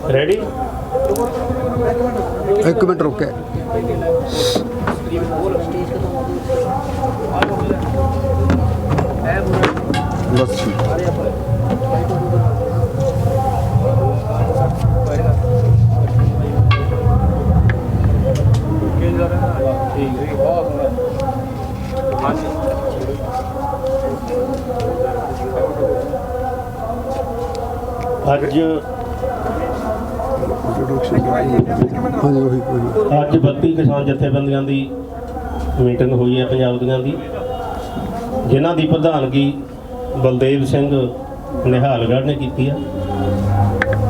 Ready? एक minute रुके। बस अज हाँ जी वही अज 32 किसान जथेबंदियां की मीटिंग हुई है पंजाब दियां दी, जिन्हां दी प्रधानगी बलदेव सिंह निहालगढ़ ने की है।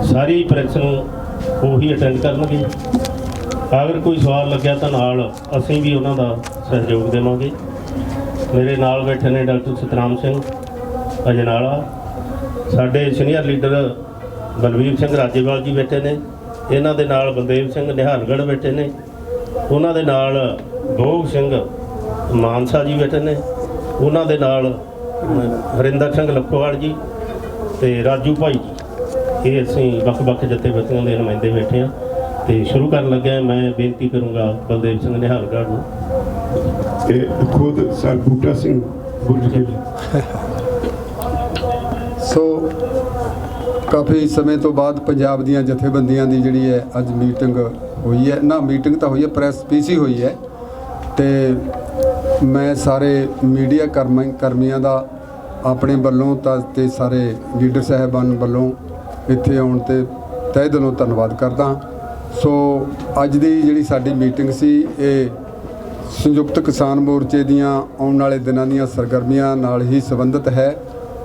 सारी प्रैस नूं ਉਹੀ अटेंड करनगे। अगर कोई सवाल लग्या तो नाल असीं भी उन्हां दा सहयोग देवांगे। मेरे नाल बैठे ने डॉक्टर सतराम सिंह अजनाला, साडे सीनियर लीडर बलवीर सिंह राजेवाल जी बैठे ने, इन्हां दे नाल बलदेव सिंह निहालगढ़ बैठे ने, उन्हां दे नाल भोग सिंह मानसा जी बैठे ने, उन्हां दे नाल हरिंदर सिंह लखोवाल जी ते राजू भाई जी। ये असीं ਵੱਖ-ਵੱਖ जथेबंदियों के नुमाइंदे बैठे हैं तो शुरू कर लगे। मैं बेनती करूँगा बलदेव सिंह निहालगढ़ को खुद सर बूटा सिंह सो काफ़ी समय तो बाद पंजाब ਦੀਆਂ ਜਥੇਬੰਦੀਆਂ ਦੀ ਜਿਹੜੀ ਹੈ ਅੱਜ ਮੀਟਿੰਗ ਹੋਈ ਹੈ ਨਾ, ਮੀਟਿੰਗ ਤਾਂ ਹੋਈ ਹੈ, ਪ੍ਰੈਸ ਪੀਸੀ ਹੋਈ ਹੈ ਤੇ ਮੈਂ ਸਾਰੇ ਮੀਡੀਆ ਕਰਮੀਆਂ ਦਾ ਆਪਣੇ ਵੱਲੋਂ ਤੇ ਸਾਰੇ ਲੀਡਰ ਸਾਹਿਬਾਨ ਵੱਲੋਂ ਇੱਥੇ ਆਉਣ ਤੇ ਤਹਿ ਦਿਲੋਂ ਧੰਨਵਾਦ ਕਰਦਾ। ਸੋ ਅੱਜ ਦੀ ਜਿਹੜੀ ਸਾਡੀ ਮੀਟਿੰਗ ਸੀ ਇਹ ਸੰਯੁਕਤ ਕਿਸਾਨ ਮੋਰਚੇ ਦੀਆਂ ਆਉਣ ਵਾਲੇ ਦਿਨਾਂ ਦੀਆਂ ਸਰਗਰਮੀਆਂ ਨਾਲ ਹੀ ਸੰਬੰਧਿਤ ਹੈ,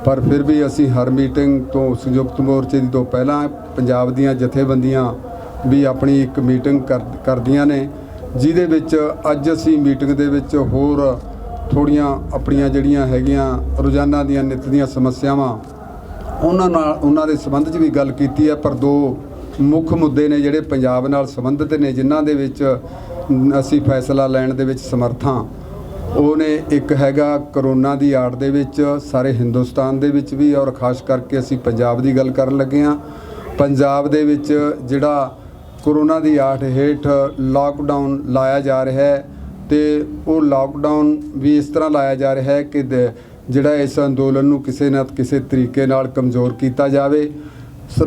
ਪਰ ਫਿਰ ਵੀ ਅਸੀਂ ਹਰ ਮੀਟਿੰਗ ਤੋਂ ਸੰਯੁਕਤ ਮੋਰਚੇ ਦੀ ਤੋਂ ਪਹਿਲਾਂ ਪੰਜਾਬ ਦੀਆਂ ਜਥੇਬੰਦੀਆਂ ਵੀ ਆਪਣੀ ਇੱਕ ਮੀਟਿੰਗ ਕਰਦੀਆਂ ਨੇ, ਜਿਹਦੇ ਵਿੱਚ ਅੱਜ ਅਸੀਂ ਮੀਟਿੰਗ ਦੇ ਵਿੱਚ ਹੋਰ ਥੋੜ੍ਹੀਆਂ ਆਪਣੀਆਂ ਜਿਹੜੀਆਂ ਹੈਗੀਆਂ ਰੋਜ਼ਾਨਾ ਦੀਆਂ ਨਿੱਤ ਦੀਆਂ ਸਮੱਸਿਆਵਾਂ ਉਹਨਾਂ ਦੇ ਸੰਬੰਧ 'ਚ ਵੀ ਗੱਲ ਕੀਤੀ ਹੈ। ਪਰ ਦੋ ਮੁੱਖ ਮੁੱਦੇ ਨੇ ਜਿਹੜੇ ਪੰਜਾਬ ਨਾਲ ਸੰਬੰਧਿਤ ਨੇ, ਜਿਨ੍ਹਾਂ ਦੇ ਵਿੱਚ ਅਸੀਂ ਫੈਸਲਾ ਲੈਣ ਦੇ ਵਿੱਚ ਸਮਰਥ ਹਾਂ। ਉਹ ਨੇ ਇੱਕ ਹੈਗਾ ਕਰੋਨਾ ਦੀ ਆੜ ਦੇ ਵਿੱਚ ਸਾਰੇ ਹਿੰਦੁਸਤਾਨ ਦੇ ਵਿੱਚ ਵੀ, ਔਰ ਖਾਸ ਕਰਕੇ ਅਸੀਂ ਪੰਜਾਬ ਦੀ ਗੱਲ ਕਰਨ ਲੱਗੇ ਹਾਂ। ਪੰਜਾਬ ਦੇ ਵਿੱਚ ਜਿਹੜਾ ਕਰੋਨਾ ਦੀ ਆੜ ਹੇਠ ਲਾਕਡਾਊਨ ਲਾਇਆ ਜਾ ਰਿਹਾ ਹੈ ਅਤੇ ਉਹ ਲਾਕਡਾਊਨ ਵੀ ਇਸ ਤਰ੍ਹਾਂ ਲਾਇਆ ਜਾ ਰਿਹਾ ਹੈ ਕਿ ਜਿਹੜਾ ਇਸ ਅੰਦੋਲਨ ਨੂੰ ਕਿਸੇ ਨਾ ਕਿਸੇ ਤਰੀਕੇ ਨਾਲ ਕਮਜ਼ੋਰ ਕੀਤਾ ਜਾਵੇ।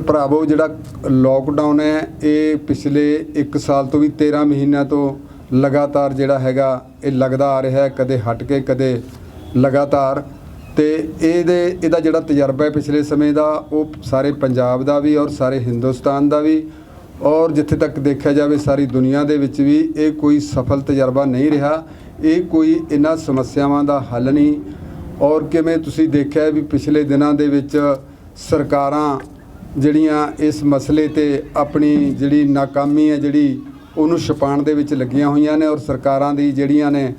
ਭਰਾਵੋ, ਜਿਹੜਾ ਲੋਕਡਾਊਨ ਹੈ ਇਹ ਪਿਛਲੇ 1 ਸਾਲ ਤੋਂ ਵੀ 13 ਮਹੀਨਿਆਂ ਤੋਂ ਲਗਾਤਾਰ ਜਿਹੜਾ ਹੈਗਾ ਇਹ ਲੱਗਦਾ ਆ ਰਿਹਾ ਹੈ, ਕਦੇ ਹਟ ਕੇ ਕਦੇ ਲਗਾਤਾਰ। ਅਤੇ ਇਹਦਾ ਜਿਹੜਾ ਤਜਰਬਾ ਹੈ ਪਿਛਲੇ ਸਮੇਂ ਦਾ, ਉਹ ਸਾਰੇ ਪੰਜਾਬ ਦਾ ਵੀ ਔਰ ਸਾਰੇ ਹਿੰਦੁਸਤਾਨ ਦਾ ਵੀ, ਔਰ ਜਿੱਥੇ ਤੱਕ ਦੇਖਿਆ ਜਾਵੇ ਸਾਰੀ ਦੁਨੀਆ ਦੇ ਵਿੱਚ ਵੀ ਇਹ ਕੋਈ ਸਫਲ ਤਜਰਬਾ ਨਹੀਂ ਰਿਹਾ। ਇਹ ਕੋਈ ਇਹਨਾਂ ਸਮੱਸਿਆਵਾਂ ਦਾ ਹੱਲ ਨਹੀਂ। ਔਰ ਕਿਵੇਂ ਤੁਸੀਂ ਦੇਖਿਆ ਵੀ ਪਿਛਲੇ ਦਿਨਾਂ ਦੇ ਵਿੱਚ ਸਰਕਾਰਾਂ ਜਿਹੜੀਆਂ ਇਸ ਮਸਲੇ 'ਤੇ ਆਪਣੀ ਜਿਹੜੀ ਨਾਕਾਮੀ ਹੈ ਜਿਹੜੀ ਉਹਨੂੰ ਛੁਪਾਉਣ ਦੇ ਵਿੱਚ ਲੱਗੀਆਂ ਹੋਈਆਂ ਨੇ, ਔਰ ਸਰਕਾਰਾਂ ਦੀ ਜਿਹੜੀਆਂ ਨੇ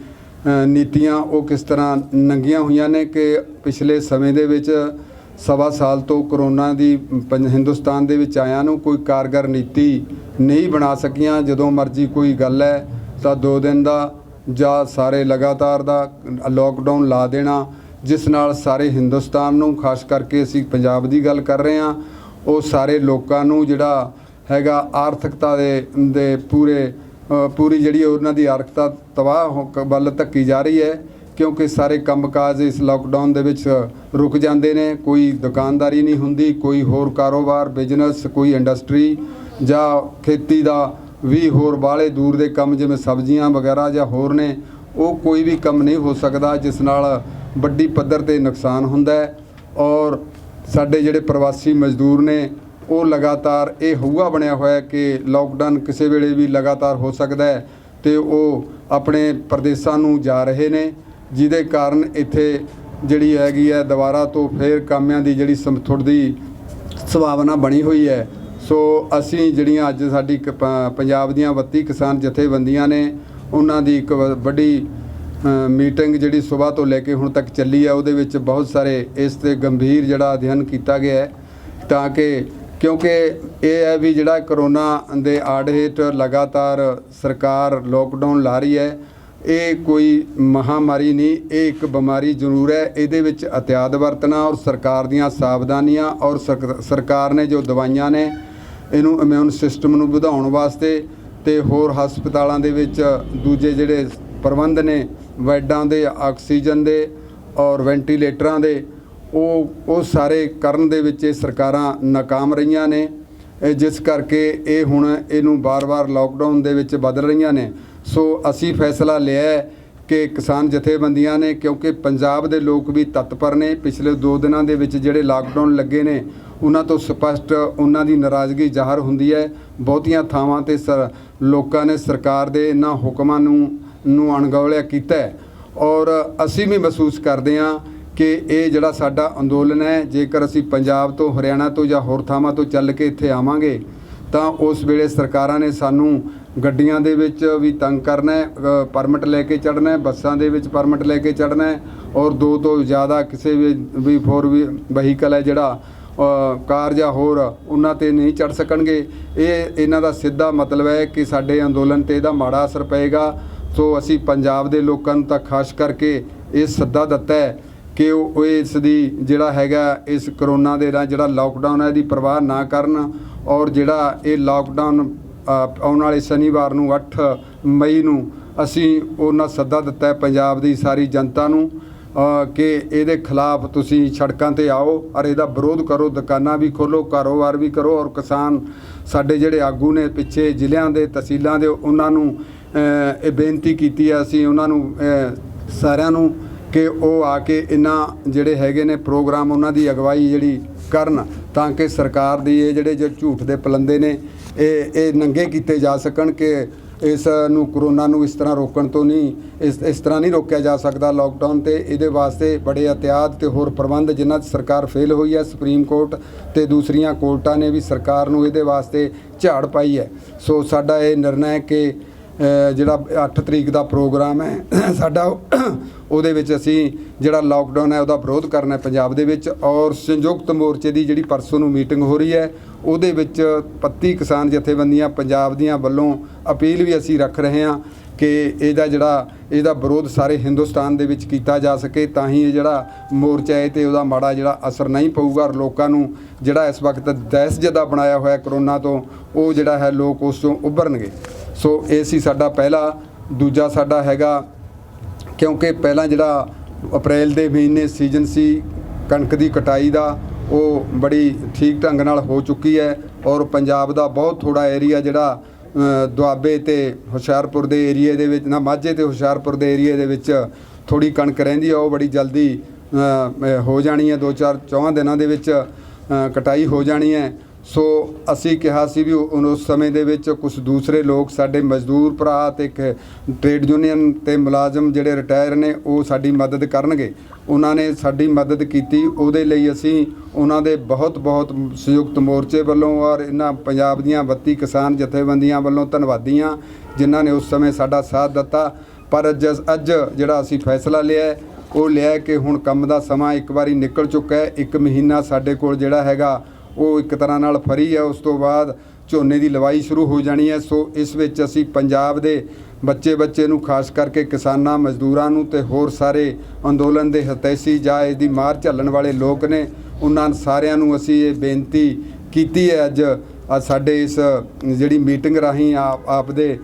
ਨੀਤੀਆਂ ਉਹ ਕਿਸ ਤਰ੍ਹਾਂ ਨੰਗੀਆਂ ਹੋਈਆਂ ਨੇ ਕਿ ਪਿਛਲੇ ਸਮੇਂ ਦੇ ਵਿੱਚ 1.25 ਸਾਲ ਤੋਂ ਕਰੋਨਾ ਦੀ ਹਿੰਦੁਸਤਾਨ ਦੇ ਵਿੱਚ ਆਇਆਂ ਨੂੰ ਕੋਈ ਕਾਰਗਰ ਨੀਤੀ ਨਹੀਂ ਬਣਾ ਸਕੀਆਂ। ਜਦੋਂ ਮਰਜ਼ੀ ਕੋਈ ਗੱਲ ਹੈ ਤਾਂ 2 ਦਿਨ ਦਾ ਜਾਂ ਸਾਰੇ ਲਗਾਤਾਰ ਦਾ ਲੋਕਡਾਊਨ ਲਾ ਦੇਣਾ, ਜਿਸ ਨਾਲ ਸਾਰੇ ਹਿੰਦੁਸਤਾਨ ਨੂੰ, ਖਾਸ ਕਰਕੇ ਅਸੀਂ ਪੰਜਾਬ ਦੀ ਗੱਲ ਕਰ ਰਹੇ ਹਾਂ, ਉਹ ਸਾਰੇ ਲੋਕਾਂ ਨੂੰ ਜਿਹੜਾ ਹੈਗਾ ਆਰਥਿਕਤਾ ਦੇ ਪੂਰੀ ਜਿਹੜੀ ਉਹਨਾਂ ਦੀ ਆਰਥਿਕਤਾ ਤਬਾਹ ਵੱਲ ਧੱਕੀ ਜਾ ਰਹੀ ਹੈ, ਕਿਉਂਕਿ ਸਾਰੇ ਕੰਮਕਾਜ ਇਸ ਲਾਕਡਾਊਨ ਦੇ ਵਿੱਚ ਰੁਕ ਜਾਂਦੇ ਨੇ। ਕੋਈ ਦੁਕਾਨਦਾਰੀ ਨਹੀਂ ਹੁੰਦੀ, ਕੋਈ ਹੋਰ ਕਾਰੋਬਾਰ ਬਿਜ਼ਨਸ, ਕੋਈ ਇੰਡਸਟਰੀ ਜਾਂ ਖੇਤੀ ਦਾ ਵੀ ਹੋਰ ਬਾਹਲੇ ਦੂਰ ਦੇ ਕੰਮ ਜਿਵੇਂ ਸਬਜ਼ੀਆਂ ਵਗੈਰਾ ਜਾਂ ਹੋਰ ਨੇ, ਉਹ ਕੋਈ ਵੀ ਕੰਮ ਨਹੀਂ ਹੋ ਸਕਦਾ, ਜਿਸ ਨਾਲ ਵੱਡੀ ਪੱਧਰ 'ਤੇ ਨੁਕਸਾਨ ਹੁੰਦਾ ਹੈ। ਔਰ ਸਾਡੇ ਜਿਹੜੇ ਪ੍ਰਵਾਸੀ ਮਜ਼ਦੂਰ ਨੇ ਉਹ ਲਗਾਤਾਰ ਇਹ ਹਊਆ ਬਣਿਆ ਹੋਇਆ ਕਿ ਲੋਕਡਾਊਨ ਕਿਸੇ ਵੇਲੇ ਵੀ ਲਗਾਤਾਰ ਹੋ ਸਕਦਾ ਹੈ ਅਤੇ ਉਹ ਆਪਣੇ ਪ੍ਰਦੇਸ਼ਾਂ ਨੂੰ ਜਾ ਰਹੇ ਨੇ, ਜਿਹਦੇ ਕਾਰਨ ਇੱਥੇ ਜਿਹੜੀ ਹੈਗੀ ਹੈ ਦੁਬਾਰਾ ਤੋਂ ਫਿਰ ਕਾਮਿਆਂ ਦੀ ਜਿਹੜੀ ਥੋੜ੍ਹੀ ਸੰਭਾਵਨਾ ਬਣੀ ਹੋਈ ਹੈ। ਸੋ ਅਸੀਂ ਜਿਹੜੀਆਂ ਅੱਜ ਸਾਡੀ ਪੰਜਾਬ ਦੀਆਂ 32 ਕਿਸਾਨ ਜਥੇਬੰਦੀਆਂ ਨੇ, ਉਹਨਾਂ ਦੀ ਇੱਕ ਵੱਡੀ ਮੀਟਿੰਗ ਜਿਹੜੀ ਸਵੇਰ ਤੋਂ ਲੈ ਕੇ ਹੁਣ ਤੱਕ ਚੱਲੀ ਹੈ, ਉਹਦੇ ਵਿੱਚ ਬਹੁਤ ਸਾਰੇ ਇਸ 'ਤੇ ਗੰਭੀਰ ਜਿਹੜਾ ਅਧਿਐਨ ਕੀਤਾ ਗਿਆ ਹੈ, ਤਾਂ ਕਿ ਕਿਉਂਕਿ ਇਹ ਹੈ ਵੀ ਜਿਹੜਾ ਕਰੋਨਾ ਦੇ ਆੜ ਹੇਠ ਲਗਾਤਾਰ ਸਰਕਾਰ ਲੋਕਡਾਊਨ ਲਾ ਰਹੀ ਹੈ, ਇਹ ਕੋਈ ਮਹਾਮਾਰੀ ਨਹੀਂ, ਇਹ ਇੱਕ ਬਿਮਾਰੀ ਜ਼ਰੂਰ ਹੈ। ਇਹਦੇ ਵਿੱਚ ਅਹਤਿਆਤ ਵਰਤਣਾ ਔਰ ਸਰਕਾਰ ਦੀਆਂ ਸਾਵਧਾਨੀਆਂ ਔਰ ਸਰਕਾਰ ਨੇ ਜੋ ਦਵਾਈਆਂ ਨੇ ਇਹਨੂੰ ਇਮਿਊਨ ਸਿਸਟਮ ਨੂੰ ਵਧਾਉਣ ਵਾਸਤੇ ਤੇ ਹੋਰ ਹਸਪਤਾਲਾਂ ਦੇ ਵਿੱਚ ਦੂਜੇ ਜਿਹੜੇ ਪ੍ਰਬੰਧ ਨੇ ਬੈੱਡਾਂ ਦੇ, ਆਕਸੀਜਨ ਦੇ ਔਰ ਵੈਂਟੀਲੇਟਰਾਂ ਦੇ, ਉਹ ਸਾਰੇ ਕਰਨ ਦੇ ਵਿੱਚ ਇਹ ਸਰਕਾਰਾਂ ਨਾਕਾਮ ਰਹੀਆਂ ਨੇ, ਜਿਸ ਕਰਕੇ ਇਹ ਹੁਣ ਇਹਨੂੰ ਬਾਰ-ਬਾਰ ਲਾਕਡਾਊਨ ਦੇ ਵਿੱਚ ਬਦਲ ਰਹੀਆਂ ਨੇ। ਸੋ ਅਸੀਂ ਫੈਸਲਾ ਲਿਆ ਕਿ ਕਿਸਾਨ ਜਥੇਬੰਦੀਆਂ ਨੇ, ਕਿਉਂਕਿ ਪੰਜਾਬ ਦੇ ਲੋਕ ਵੀ ਤਤਪਰ ਨੇ, ਪਿਛਲੇ 2 ਦਿਨਾਂ ਦੇ ਵਿੱਚ ਜਿਹੜੇ ਲਾਕਡਾਊਨ ਲੱਗੇ ਨੇ ਉਹਨਾਂ ਤੋਂ ਸਪਸ਼ਟ ਉਹਨਾਂ ਦੀ ਨਾਰਾਜ਼ਗੀ ਜ਼ਾਹਰ ਹੁੰਦੀ ਹੈ। ਬਹੁਤੀਆਂ ਥਾਵਾਂ 'ਤੇ ਲੋਕਾਂ ਨੇ ਸਰਕਾਰ ਦੇ ਇਹਨਾਂ ਹੁਕਮਾਂ ਨੂੰ ਅਣਗੌਲਿਆ ਕੀਤਾ ਹੈ ਔਰ ਅਸੀਂ ਵੀ ਮਹਿਸੂਸ ਕਰਦੇ ਹਾਂ ਕਿ ਇਹ ਜਿਹੜਾ ਸਾਡਾ ਅੰਦੋਲਨ ਹੈ, ਜੇਕਰ ਅਸੀਂ ਪੰਜਾਬ ਤੋਂ, ਹਰਿਆਣਾ ਤੋਂ ਜਾਂ ਹੋਰ ਥਾਵਾਂ ਤੋਂ ਚੱਲ ਕੇ ਇੱਥੇ ਆਵਾਂਗੇ ਤਾਂ ਉਸ ਵੇਲੇ ਸਰਕਾਰਾਂ ਨੇ ਸਾਨੂੰ ਗੱਡੀਆਂ ਦੇ ਵਿੱਚ ਵੀ ਤੰਗ ਕਰਨਾ ਹੈ, ਪਰਮਿਟ ਲੈ ਕੇ ਚੜ੍ਹਨਾ ਹੈ, ਬੱਸਾਂ ਦੇ ਵਿੱਚ ਪਰਮਿਟ ਲੈ ਕੇ ਚੜ੍ਹਨਾ ਹੈ ਔਰ 2 ਤੋਂ ਜ਼ਿਆਦਾ ਕਿਸੇ ਵੀ 4 ਵਹੀਕਲ ਹੈ ਜਿਹੜਾ ਕਾਰ ਜਾਂ ਹੋਰ ਉਹਨਾਂ 'ਤੇ ਨਹੀਂ ਚੜ੍ਹ ਸਕਣਗੇ। ਇਹਨਾਂ ਦਾ ਸਿੱਧਾ ਮਤਲਬ ਹੈ ਕਿ ਸਾਡੇ ਅੰਦੋਲਨ 'ਤੇ ਇਹਦਾ ਮਾੜਾ ਅਸਰ ਪਏਗਾ। ਸੋ ਅਸੀਂ ਪੰਜਾਬ ਦੇ ਲੋਕਾਂ ਨੂੰ ਤਾਂ ਖਾਸ ਕਰਕੇ ਇਹ ਸੱਦਾ ਦਿੱਤਾ ਹੈ ਕਿ ਉਹ ਇਸ ਦੀ ਜਿਹੜਾ ਹੈਗਾ ਇਸ ਕਰੋਨਾ ਦੇ ਨਾਲ ਜਿਹੜਾ ਲਾਕਡਾਊਨ ਹੈ ਇਹਦੀ ਪਰਵਾਹ ਨਾ ਕਰਨ ਔਰ ਜਿਹੜਾ ਇਹ ਲਾਕਡਾਊਨ ਆਉਣ ਵਾਲੇ ਸ਼ਨੀਵਾਰ ਨੂੰ 8 ਮਈ ਨੂੰ ਅਸੀਂ ਉਹਨਾਂ ਸੱਦਾ ਦਿੱਤਾ ਹੈ ਪੰਜਾਬ ਦੀ ਸਾਰੀ ਜਨਤਾ ਨੂੰ ਕਿ ਇਹਦੇ ਖਿਲਾਫ ਤੁਸੀਂ ਸੜਕਾਂ 'ਤੇ ਆਓ ਔਰ ਇਹਦਾ ਵਿਰੋਧ ਕਰੋ, ਦੁਕਾਨਾਂ ਵੀ ਖੋਲ੍ਹੋ, ਕਾਰੋਬਾਰ ਵੀ ਕਰੋ ਔਰ ਕਿਸਾਨ ਸਾਡੇ ਜਿਹੜੇ ਆਗੂ ਨੇ ਪਿੱਛੇ ਜ਼ਿਲ੍ਹਿਆਂ ਦੇ, ਤਹਿਸੀਲਾਂ ਦੇ, ਉਹਨਾਂ ਨੂੰ ਇਹ ਬੇਨਤੀ ਕੀਤੀ ਹੈ ਅਸੀਂ ਉਹਨਾਂ ਨੂੰ ਸਾਰਿਆਂ ਨੂੰ ਕਿ ਉਹ ਆ ਕੇ ਇਹਨਾਂ ਜਿਹੜੇ ਹੈਗੇ ਨੇ ਪ੍ਰੋਗਰਾਮ ਉਹਨਾਂ ਦੀ ਅਗਵਾਈ ਜਿਹੜੀ ਕਰਨ ਤਾਂ ਕਿ ਸਰਕਾਰ ਦੀ ਇਹ ਜਿਹੜੇ ਜੋ ਝੂਠ ਦੇ ਪਲੰਦੇ ਨੇ ਇਹ ਨੰਗੇ ਕੀਤੇ ਜਾ ਸਕਣ ਕਿ ਇਸ ਨੂੰ ਕਰੋਨਾ ਨੂੰ ਇਸ ਤਰ੍ਹਾਂ ਰੋਕਣ ਤੋਂ ਨਹੀਂ, ਇਸ ਤਰ੍ਹਾਂ ਨਹੀਂ ਰੋਕਿਆ ਜਾ ਸਕਦਾ ਲਾਕਡਾਊਨ। ਤੇ ਇਹਦੇ ਵਾਸਤੇ ਬੜੇ ਅਹਤਿਆਤ ਤੇ ਹੋਰ ਪ੍ਰਬੰਧ ਜਿਨ੍ਹਾਂ 'ਚ ਸਰਕਾਰ ਫੇਲ ਹੋਈ ਹੈ, ਸੁਪਰੀਮ ਕੋਰਟ ਤੇ ਦੂਸਰੀਆਂ ਕੋਰਟਾਂ ਨੇ ਵੀ ਸਰਕਾਰ ਨੂੰ ਇਹਦੇ ਵਾਸਤੇ ਝਾੜ ਪਾਈ ਹੈ। ਸੋ ਸਾਡਾ ਇਹ ਨਿਰਣਾ ਹੈ ਕਿ ਜਿਹੜਾ 8 ਤਰੀਕ ਦਾ ਪ੍ਰੋਗਰਾਮ ਹੈ ਸਾਡਾ, ਉਹਦੇ ਵਿੱਚ ਅਸੀਂ ਜਿਹੜਾ ਲਾਕਡਾਊਨ ਹੈ ਉਹਦਾ ਵਿਰੋਧ ਕਰਨਾ ਪੰਜਾਬ ਦੇ ਵਿੱਚ ਔਰ ਸੰਯੁਕਤ ਮੋਰਚੇ ਦੀ ਜਿਹੜੀ ਪਰਸੋਂ ਨੂੰ ਮੀਟਿੰਗ ਹੋ ਰਹੀ ਹੈ ਉਹਦੇ ਵਿੱਚ 32 ਕਿਸਾਨ ਜਥੇਬੰਦੀਆਂ ਪੰਜਾਬ ਦੀਆਂ ਵੱਲੋਂ ਅਪੀਲ ਵੀ ਅਸੀਂ ਰੱਖ ਰਹੇ ਹਾਂ ਕਿ ਇਹਦਾ ਵਿਰੋਧ ਸਾਰੇ ਹਿੰਦੁਸਤਾਨ ਦੇ ਵਿੱਚ ਕੀਤਾ ਜਾ ਸਕੇ, ਤਾਂ ਹੀ ਇਹ ਜਿਹੜਾ ਮੋਰਚਾ ਹੈ ਤੇ ਉਹਦਾ ਮਾੜਾ ਜਿਹੜਾ ਅਸਰ ਨਹੀਂ ਪਊਗਾ ਔਰ ਲੋਕਾਂ ਨੂੰ ਜਿਹੜਾ ਇਸ ਵਕਤ ਦਹਿਸ਼ਤਜ਼ਦਾ ਬਣਾਇਆ ਹੋਇਆ ਕਰੋਨਾ ਤੋਂ ਉਹ ਜਿਹੜਾ ਹੈ ਲੋਕ ਉਸ ਤੋਂ ਉੱਭਰਨਗੇ। ਸੋ ਇਹ ਸੀ ਸਾਡਾ ਪਹਿਲਾ। ਦੂਜਾ ਸਾਡਾ ਹੈਗਾ ਕਿਉਂਕਿ ਪਹਿਲਾਂ ਜਿਹੜਾ ਅਪ੍ਰੈਲ ਦੇ ਮਹੀਨੇ ਸੀਜ਼ਨ ਸੀ ਕਣਕ ਦੀ ਕਟਾਈ ਦਾ ਉਹ ਬੜੀ ਠੀਕ ਢੰਗ ਨਾਲ ਹੋ ਚੁੱਕੀ ਹੈ ਔਰ ਪੰਜਾਬ ਦਾ ਬਹੁਤ ਥੋੜ੍ਹਾ ਏਰੀਆ ਜਿਹੜਾ ਦੁਆਬੇ ਅਤੇ ਹੁਸ਼ਿਆਰਪੁਰ ਦੇ ਏਰੀਏ ਦੇ ਵਿੱਚ, ਮਾਝੇ ਅਤੇ ਹੁਸ਼ਿਆਰਪੁਰ ਦੇ ਏਰੀਏ ਦੇ ਵਿੱਚ ਥੋੜ੍ਹੀ ਕਣਕ ਰਹਿੰਦੀ ਹੈ, ਉਹ ਬੜੀ ਜਲਦੀ ਹੋ ਜਾਣੀ ਹੈ, 2-4 ਦਿਨਾਂ ਦੇ ਵਿੱਚ ਕਟਾਈ ਹੋ ਜਾਣੀ ਹੈ। ਸੋ ਅਸੀਂ ਕਿਹਾ ਸੀ ਵੀ ਉਸ ਸਮੇਂ ਦੇ ਵਿੱਚ ਕੁਝ ਦੂਸਰੇ ਲੋਕ ਸਾਡੇ ਮਜ਼ਦੂਰ ਭਰਾ ਅਤੇ ਟ੍ਰੇਡ ਯੂਨੀਅਨ ਅਤੇ ਮੁਲਾਜ਼ਮ ਜਿਹੜੇ ਰਿਟਾਇਰ ਨੇ ਉਹ ਸਾਡੀ ਮਦਦ ਕਰਨਗੇ। ਉਹਨਾਂ ਨੇ ਸਾਡੀ ਮਦਦ ਕੀਤੀ, ਉਹਦੇ ਲਈ ਅਸੀਂ ਉਹਨਾਂ ਦੇ ਬਹੁਤ ਸੰਯੁਕਤ ਮੋਰਚੇ ਵੱਲੋਂ ਔਰ ਇਹਨਾਂ ਪੰਜਾਬ ਦੀਆਂ 32 ਕਿਸਾਨ ਜਥੇਬੰਦੀਆਂ ਵੱਲੋਂ ਧੰਨਵਾਦੀ ਹਾਂ ਜਿਨ੍ਹਾਂ ਨੇ ਉਸ ਸਮੇਂ ਸਾਡਾ ਸਾਥ ਦਿੱਤਾ। ਪਰ ਅੱਜ ਜਿਹੜਾ ਅਸੀਂ ਫੈਸਲਾ ਲਿਆ ਉਹ ਲਿਆ ਕਿ ਹੁਣ ਕੰਮ ਦਾ ਸਮਾਂ ਇੱਕ ਵਾਰੀ ਨਿਕਲ ਚੁੱਕਾ ਹੈ, 1 ਮਹੀਨਾ ਸਾਡੇ ਕੋਲ ਜਿਹੜਾ ਹੈਗਾ ਉਹ ਇੱਕ ਤਰ੍ਹਾਂ ਨਾਲ ਫਰੀ ਹੈ, ਉਸ ਤੋਂ ਬਾਅਦ ਝੋਨੇ ਦੀ ਲਵਾਈ ਸ਼ੁਰੂ ਹੋ ਜਾਣੀ ਹੈ। ਸੋ ਇਸ ਵਿੱਚ ਅਸੀਂ ਪੰਜਾਬ ਦੇ ਬੱਚੇ ਨੂੰ ਖਾਸ ਕਰਕੇ ਕਿਸਾਨਾਂ, ਮਜ਼ਦੂਰਾਂ ਨੂੰ ਤੇ ਹੋਰ ਸਾਰੇ ਅੰਦੋਲਨ ਦੇ ਹਿਤੈਸ਼ੀ ਜਾਂ ਇਹਦੀ ਮਾਰ ਝੱਲਣ ਵਾਲੇ ਲੋਕ ਨੇ ਉਹਨਾਂ ਸਾਰਿਆਂ ਨੂੰ ਅਸੀਂ ਇਹ ਬੇਨਤੀ ਕੀਤੀ ਹੈ ਅੱਜ ਸਾਡੇ ਇਸ ਜਿਹੜੀ ਮੀਟਿੰਗ ਰਾਹੀਂ ਆਪ ਦੇ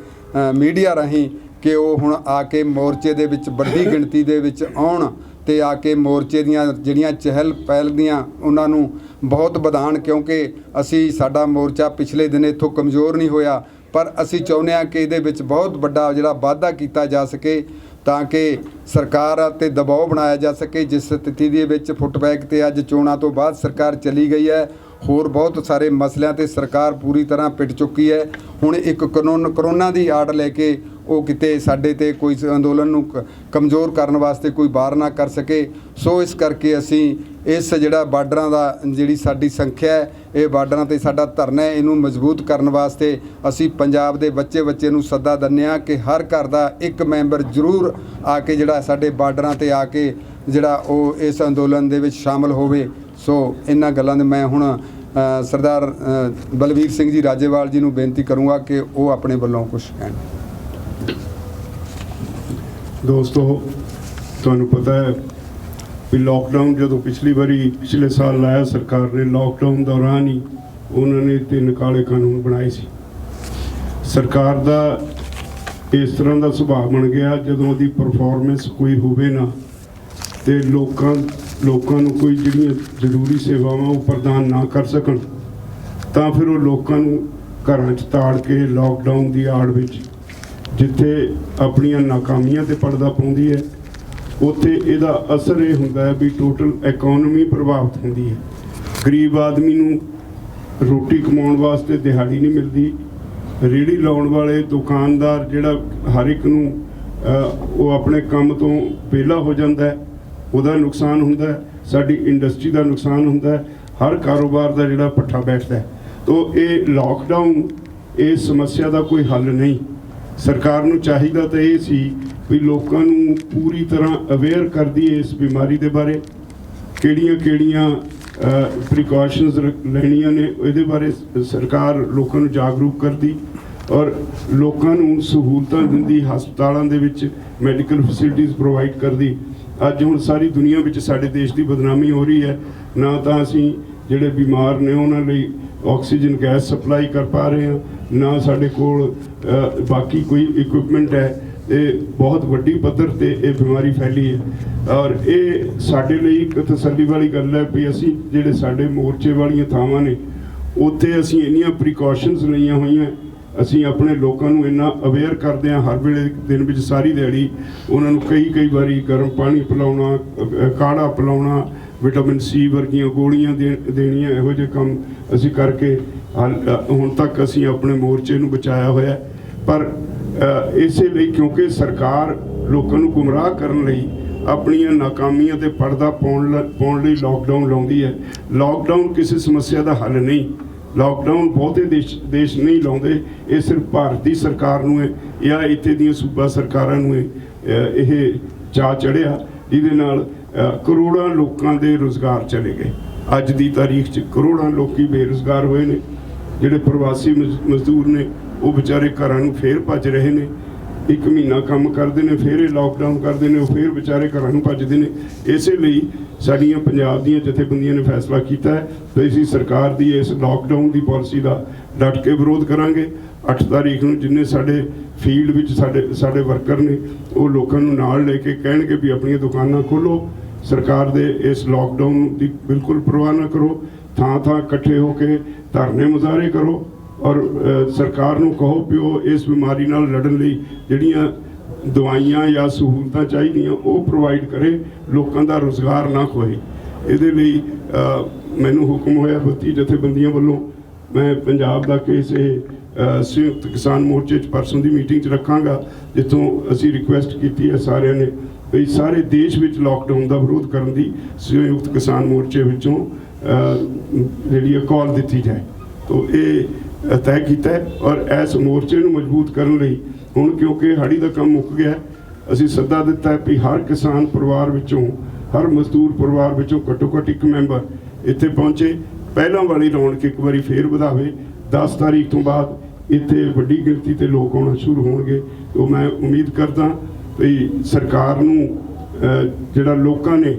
ਮੀਡੀਆ ਰਾਹੀਂ ਕਿ ਉਹ ਹੁਣ ਆ ਕੇ ਮੋਰਚੇ ਦੇ ਵਿੱਚ ਵੱਡੀ ਗਿਣਤੀ ਦੇ ਵਿੱਚ ਆਉਣ ਤੇ ਆ ਕੇ ਮੋਰਚੇ ਦੀਆਂ ਜਿਹੜੀਆਂ ਚਹਿਲ ਪਹਿਲ ਦੀਆਂ ਉਹਨਾਂ ਨੂੰ ਬਹੁਤ ਵਧਾਉਣ, ਕਿਉਂਕਿ ਸਾਡਾ ਮੋਰਚਾ ਪਿਛਲੇ ਦਿਨ ਇੱਥੋਂ ਕਮਜ਼ੋਰ ਨਹੀਂ ਹੋਇਆ, ਪਰ ਅਸੀਂ ਚਾਹੁੰਦੇ ਹਾਂ ਕਿ ਇਹਦੇ ਵਿੱਚ ਬਹੁਤ ਵੱਡਾ ਜਿਹੜਾ ਵਾਧਾ ਕੀਤਾ ਜਾ ਸਕੇ ਤਾਂ ਕਿ ਸਰਕਾਰ 'ਤੇ ਦਬਾਅ ਬਣਾਇਆ ਜਾ ਸਕੇ। ਜਿਸ ਸਥਿਤੀ ਦੇ ਵਿੱਚ ਫੁੱਟਬੈਕ 'ਤੇ ਅੱਜ ਚੋਣਾਂ ਤੋਂ ਬਾਅਦ ਸਰਕਾਰ ਚਲੀ ਗਈ ਹੈ, ਹੋਰ ਬਹੁਤ ਸਾਰੇ ਮਸਲਿਆਂ 'ਤੇ ਸਰਕਾਰ ਪੂਰੀ ਤਰ੍ਹਾਂ ਪਿੱਟ ਚੁੱਕੀ ਹੈ। ਹੁਣ ਇੱਕ ਕਰੋਨਾ ਦੀ ਆੜ ਲੈ ਕੇ ਉਹ ਕਿਤੇ ਸਾਡੇ 'ਤੇ ਕੋਈ ਅੰਦੋਲਨ ਨੂੰ ਕਮਜ਼ੋਰ ਕਰਨ ਵਾਸਤੇ ਕੋਈ ਵਾਰ ਨਾ ਕਰ ਸਕੇ। ਸੋ ਇਸ ਕਰਕੇ ਅਸੀਂ ਇਸ ਜਿਹੜਾ ਬਾਰਡਰਾਂ ਦਾ ਜਿਹੜੀ ਸਾਡੀ ਸੰਖਿਆ ਹੈ, ਇਹ ਬਾਰਡਰਾਂ 'ਤੇ ਸਾਡਾ ਧਰਨਾ ਹੈ, ਇਹਨੂੰ ਮਜ਼ਬੂਤ ਕਰਨ ਵਾਸਤੇ ਅਸੀਂ ਪੰਜਾਬ ਦੇ ਬੱਚੇ ਨੂੰ ਸੱਦਾ ਦਿੰਦੇ ਹਾਂ ਕਿ ਹਰ ਘਰ ਦਾ ਇੱਕ ਮੈਂਬਰ ਜ਼ਰੂਰ ਆ ਕੇ ਜਿਹੜਾ ਸਾਡੇ ਬਾਰਡਰਾਂ 'ਤੇ ਆ ਕੇ ਜਿਹੜਾ ਉਹ ਇਸ ਅੰਦੋਲਨ ਦੇ ਵਿੱਚ ਸ਼ਾਮਲ ਹੋਵੇ। ਸੋ ਇਹਨਾਂ ਗੱਲਾਂ ਦੇ ਮੈਂ ਹੁਣ ਸਰਦਾਰ ਬਲਵੀਰ ਸਿੰਘ ਜੀ ਰਾਜੇਵਾਲ ਜੀ ਨੂੰ ਬੇਨਤੀ ਕਰੂੰਗਾ ਕਿ ਉਹ ਆਪਣੇ ਵੱਲੋਂ ਕੁਝ ਕਹਿਣ। ਦੋਸਤੋ, ਤੁਹਾਨੂੰ ਪਤਾ ਹੈ ਵੀ ਲੋਕਡਾਊਨ ਜਦੋਂ ਪਿਛਲੇ ਸਾਲ ਲਾਇਆ ਸਰਕਾਰ ਨੇ, ਲੋਕਡਾਊਨ ਦੌਰਾਨ ਹੀ ਉਹਨਾਂ ਨੇ 3 ਕਾਲੇ ਕਾਨੂੰਨ ਬਣਾਏ ਸੀ। ਸਰਕਾਰ ਦਾ ਇਸ ਤਰ੍ਹਾਂ ਦਾ ਸੁਭਾਅ ਬਣ ਗਿਆ, ਜਦੋਂ ਉਹਦੀ ਪਰਫਾਰਮੈਂਸ ਕੋਈ ਹੋਵੇ ਨਾ ਤੇ ਲੋਕਾਂ ਨੂੰ ਕੋਈ ਜਿਹੜੀਆਂ ਜ਼ਰੂਰੀ ਸੇਵਾਵਾਂ ਉਹ ਪ੍ਰਦਾਨ ਨਾ ਕਰ ਸਕਣ, ਤਾਂ ਫਿਰ ਉਹ ਲੋਕਾਂ ਨੂੰ ਘਰਾਂ 'ਚ ਤਾੜ ਕੇ ਲੋਕਡਾਊਨ ਦੀ ਆੜ ਵਿੱਚ ਜਿੱਥੇ ਆਪਣੀਆਂ ਨਾਕਾਮੀਆਂ ਤੇ ਪਰਦਾ ਪਾਉਂਦੀ ਹੈ, ਉੱਥੇ ਇਹਦਾ ਅਸਰ ਇਹ ਹੁੰਦਾ ਹੈ ਵੀ ਟੋਟਲ ਇਕਨੋਮੀ ਪ੍ਰਭਾਵਿਤ ਹੁੰਦੀ ਹੈ। ਗਰੀਬ ਆਦਮੀ ਨੂੰ ਰੋਟੀ ਕਮਾਉਣ ਵਾਸਤੇ ਦਿਹਾੜੀ ਨਹੀਂ ਮਿਲਦੀ। ਰੇਹੜੀ ਲਾਉਣ ਵਾਲੇ ਦੁਕਾਨਦਾਰ ਜਿਹੜਾ ਹਰ ਇੱਕ ਨੂੰ ਉਹ ਆਪਣੇ ਕੰਮ ਤੋਂ ਵਿਹਲਾ ਹੋ ਜਾਂਦਾ ਹੈ, ਉਹਦਾ ਨੁਕਸਾਨ ਹੁੰਦਾ ਹੈ। ਸਾਡੀ ਇੰਡਸਟਰੀ ਦਾ ਨੁਕਸਾਨ ਹੁੰਦਾ ਹੈ। ਹਰ ਕਾਰੋਬਾਰ ਦਾ ਜਿਹੜਾ ਪੱਠਾ ਬੈਠਦਾ ਹੈ। ਤੋ ਇਹ ਲੋਕਡਾਊਨ ਇਸ ਸਮੱਸਿਆ ਦਾ ਕੋਈ ਹੱਲ ਨਹੀਂ। ਸਰਕਾਰ ਨੂੰ ਚਾਹੀਦਾ ਤਾਂ ਇਹ ਸੀ ਵੀ ਲੋਕਾਂ ਨੂੰ ਪੂਰੀ ਤਰ੍ਹਾਂ ਅਵੇਅਰ ਕਰਦੀ ਇਸ ਬਿਮਾਰੀ ਦੇ ਬਾਰੇ, ਕਿਹੜੀਆਂ ਪ੍ਰੀਕਾਸ਼ਨਸ ਲੈਣੀਆਂ ਨੇ, ਇਹਦੇ ਬਾਰੇ ਸਰਕਾਰ ਲੋਕਾਂ ਨੂੰ ਜਾਗਰੂਕ ਕਰਦੀ ਔਰ ਲੋਕਾਂ ਨੂੰ ਸਹੂਲਤਾਂ ਦਿੰਦੀ, ਹਸਪਤਾਲਾਂ ਦੇ ਵਿੱਚ ਮੈਡੀਕਲ ਫੈਸਿਲਿਟੀਜ਼ ਪ੍ਰੋਵਾਈਡ ਕਰਦੀ। ਅੱਜ ਹੁਣ ਸਾਰੀ ਦੁਨੀਆ ਵਿੱਚ ਸਾਡੇ ਦੇਸ਼ ਦੀ ਬਦਨਾਮੀ ਹੋ ਰਹੀ ਹੈ। ਨਾ ਤਾਂ ਅਸੀਂ ਜਿਹੜੇ ਬਿਮਾਰ ਨੇ ਉਹਨਾਂ ਲਈ ਆਕਸੀਜਨ ਗੈਸ ਸਪਲਾਈ ਕਰ ਪਾ ਰਹੇ ਹਾਂ, ਨਾ ਸਾਡੇ ਕੋਲ ਬਾਕੀ ਕੋਈ ਇਕਵਿਪਮੈਂਟ ਹੈ। ਇਹ ਬਹੁਤ ਵੱਡੀ ਪੱਧਰ ਤੇ ਇਹ ਬਿਮਾਰੀ ਫੈਲੀ ਹੈ ਔਰ ਇਹ ਸਾਡੇ ਲਈ ਇੱਕ ਤਸੱਲੀ ਵਾਲੀ ਗੱਲ ਹੈ ਵੀ ਅਸੀਂ ਜਿਹੜੇ ਸਾਡੇ ਮੋਰਚੇ ਵਾਲੀਆਂ ਥਾਵਾਂ ਨੇ ਉੱਥੇ ਅਸੀਂ ਇੰਨੀਆਂ ਪ੍ਰੀਕਾਸ਼ਨਸ ਲਈਆਂ ਹੋਈਆਂ। ਅਸੀਂ ਆਪਣੇ ਲੋਕਾਂ ਨੂੰ ਇੰਨਾ ਅਵੇਅਰ ਕਰਦੇ ਹਾਂ, ਹਰ ਵੇਲੇ ਦਿਨ ਵਿੱਚ ਸਾਰੀ ਦਿਹਾੜੀ ਉਹਨਾਂ ਨੂੰ ਕਈ ਵਾਰੀ ਗਰਮ ਪਾਣੀ ਪਿਲਾਉਣਾ, ਕਾੜਾ ਪਿਲਾਉਣਾ, ਵਿਟਾਮਿਨ ਸੀ ਵਰਗੀਆਂ ਗੋਲੀਆਂ ਦੇਣੀਆਂ, ਇਹੋ ਜਿਹੇ ਕੰਮ ਅਸੀਂ ਕਰਕੇ ਹੁਣ ਤੱਕ ਅਸੀਂ ਆਪਣੇ ਮੋਰਚੇ ਨੂੰ ਬਚਾਇਆ ਹੋਇਆ। ਪਰ ਇਸੇ ਲਈ ਕਿਉਂਕਿ ਸਰਕਾਰ ਲੋਕਾਂ ਨੂੰ ਗੁੰਮਰਾਹ ਕਰਨ ਲਈ ਆਪਣੀਆਂ ਨਾਕਾਮੀਆਂ ਤੇ ਪਰਦਾ ਪਾਉਣ ਲਈ ਲੋਕਡਾਊਨ ਲਾਉਂਦੀ ਹੈ। ਲੋਕਡਾਊਨ ਕਿਸੇ ਸਮੱਸਿਆ ਦਾ ਹੱਲ ਨਹੀਂ। ਲੋਕਡਾਊਨ ਬਹੁਤੇ ਦੇਸ਼ ਨਹੀਂ ਲਾਉਂਦੇ। ਇਹ ਸਿਰਫ ਭਾਰਤ ਦੀ ਸਰਕਾਰ ਨੂੰ ਹੈ ਜਾਂ ਇੱਥੇ ਦੀਆਂ ਸੂਬਾ ਸਰਕਾਰਾਂ ਨੂੰ ਇਹ ਚਾਅ ਚੜ੍ਹਿਆ, ਜਿਹਦੇ ਨਾਲ ਕਰੋੜਾਂ ਲੋਕਾਂ ਦੇ ਰੁਜ਼ਗਾਰ ਚਲੇ ਗਏ। ਅੱਜ ਦੀ ਤਾਰੀਖ 'ਚ ਕਰੋੜਾਂ ਲੋਕੀ ਬੇਰੁਜ਼ਗਾਰ ਹੋਏ ਨੇ। ਜਿਹੜੇ ਪ੍ਰਵਾਸੀ ਮਜ਼ਦੂਰ ਨੇ ਉਹ ਵਿਚਾਰੇ ਘਰਾਂ ਨੂੰ ਫੇਰ ਭੱਜ ਰਹੇ ਨੇ। 1 ਮਹੀਨਾ ਕੰਮ ਕਰਦੇ ਨੇ, ਫਿਰ ਇਹ ਲੋਕਡਾਊਨ ਕਰਦੇ ਨੇ, ਉਹ ਫਿਰ ਵਿਚਾਰੇ ਘਰਾਂ ਨੂੰ ਭੱਜਦੇ ਨੇ। ਇਸੇ ਲਈ ਸਾਡੀਆਂ ਪੰਜਾਬ ਦੀਆਂ ਜਥੇਬੰਦੀਆਂ ਨੇ ਫੈਸਲਾ ਕੀਤਾ ਹੈ ਕਿ ਅਸੀਂ ਸਰਕਾਰ ਦੀ ਇਸ ਲੋਕਡਾਊਨ ਦੀ ਪਾਲਿਸੀ ਦਾ ਡਟ ਕੇ ਵਿਰੋਧ ਕਰਾਂਗੇ। 8 ਤਾਰੀਖ ਨੂੰ ਜਿੰਨੇ ਸਾਡੇ ਫੀਲਡ ਵਿੱਚ ਸਾਡੇ ਵਰਕਰ ਨੇ ਉਹ ਲੋਕਾਂ ਨੂੰ ਨਾਲ ਲੈ ਕੇ ਕਹਿਣਗੇ ਵੀ ਆਪਣੀਆਂ ਦੁਕਾਨਾਂ ਖੋਲ੍ਹੋ, ਸਰਕਾਰ ਦੇ ਇਸ ਲੋਕਡਾਊਨ ਦੀ ਬਿਲਕੁਲ ਪਰਵਾਹ ਨਾ ਕਰੋ, ਥਾਂ ਇਕੱਠੇ ਹੋ ਕੇ ਧਰਨੇ ਮੁਜ਼ਾਹਰੇ ਕਰੋ ਔਰ ਸਰਕਾਰ ਨੂੰ ਕਹੋ ਕਿ ਉਹ ਇਸ ਬਿਮਾਰੀ ਨਾਲ ਲੜਨ ਲਈ ਜਿਹੜੀਆਂ ਦਵਾਈਆਂ ਜਾਂ ਸਹੂਲਤਾਂ ਚਾਹੀਦੀਆਂ ਉਹ ਪ੍ਰੋਵਾਈਡ ਕਰੇ, ਲੋਕਾਂ ਦਾ ਰੁਜ਼ਗਾਰ ਨਾ ਖੋਏ। ਇਹਦੇ ਲਈ ਮੈਨੂੰ ਹੁਕਮ ਹੋਇਆ 32 ਜਥੇਬੰਦੀਆਂ ਵੱਲੋਂ ਮੈਂ ਪੰਜਾਬ ਦਾ ਕੇਸ ਸੰਯੁਕਤ ਕਿਸਾਨ ਮੋਰਚੇ 'ਚ ਪਰਸੋਂ ਦੀ ਮੀਟਿੰਗ 'ਚ ਰੱਖਾਂਗਾ, ਜਿੱਥੋਂ ਅਸੀਂ ਰਿਕੁਐਸਟ ਕੀਤੀ ਹੈ ਸਾਰਿਆਂ ਨੇ ਵੀ ਸਾਰੇ ਦੇਸ਼ ਵਿੱਚ ਲੋਕਡਾਊਨ ਦਾ ਵਿਰੋਧ ਕਰਨ ਦੀ ਸੰਯੁਕਤ ਕਿਸਾਨ ਮੋਰਚੇ ਵਿੱਚੋਂ ਜਿਹੜੀ ਕਾਲ ਦਿੱਤੀ ਜਾਏ। ਤੋ ਇਹ ਤੈਅ ਕੀਤਾ ਹੈ ਔਰ ਇਸ ਮੋਰਚੇ ਨੂੰ ਮਜ਼ਬੂਤ ਕਰਨ ਲਈ ਹੁਣ ਕਿਉਂਕਿ ਹਾੜੀ ਦਾ ਕੰਮ ਮੁੱਕ ਗਿਆ, ਅਸੀਂ ਸੱਦਾ ਦਿੱਤਾ ਹੈ ਕਿ ਹਰ ਕਿਸਾਨ ਪਰਿਵਾਰ ਵਿੱਚੋਂ, ਹਰ ਮਜ਼ਦੂਰ ਪਰਿਵਾਰ ਵਿੱਚੋਂ ਘੱਟੋ ਘੱਟ 1 ਮੈਂਬਰ ਇੱਥੇ ਪਹੁੰਚੇ। ਪਹਿਲਾਂ ਵਾਲੀ ਰੌਣਕ ਇੱਕ ਵਾਰੀ ਫੇਰ ਵਧਾਵੇ। 10 ਤਾਰੀਖ ਤੋਂ ਬਾਅਦ ਇੱਥੇ ਵੱਡੀ ਗਿਣਤੀ ਤੇ ਲੋਕ ਆਉਣਾ ਸ਼ੁਰੂ ਹੋਣਗੇ। ਤੋ ਮੈਂ ਉਮੀਦ ਕਰਦਾ ਵੀ ਸਰਕਾਰ ਨੂੰ ਜਿਹੜਾ ਲੋਕਾਂ ਨੇ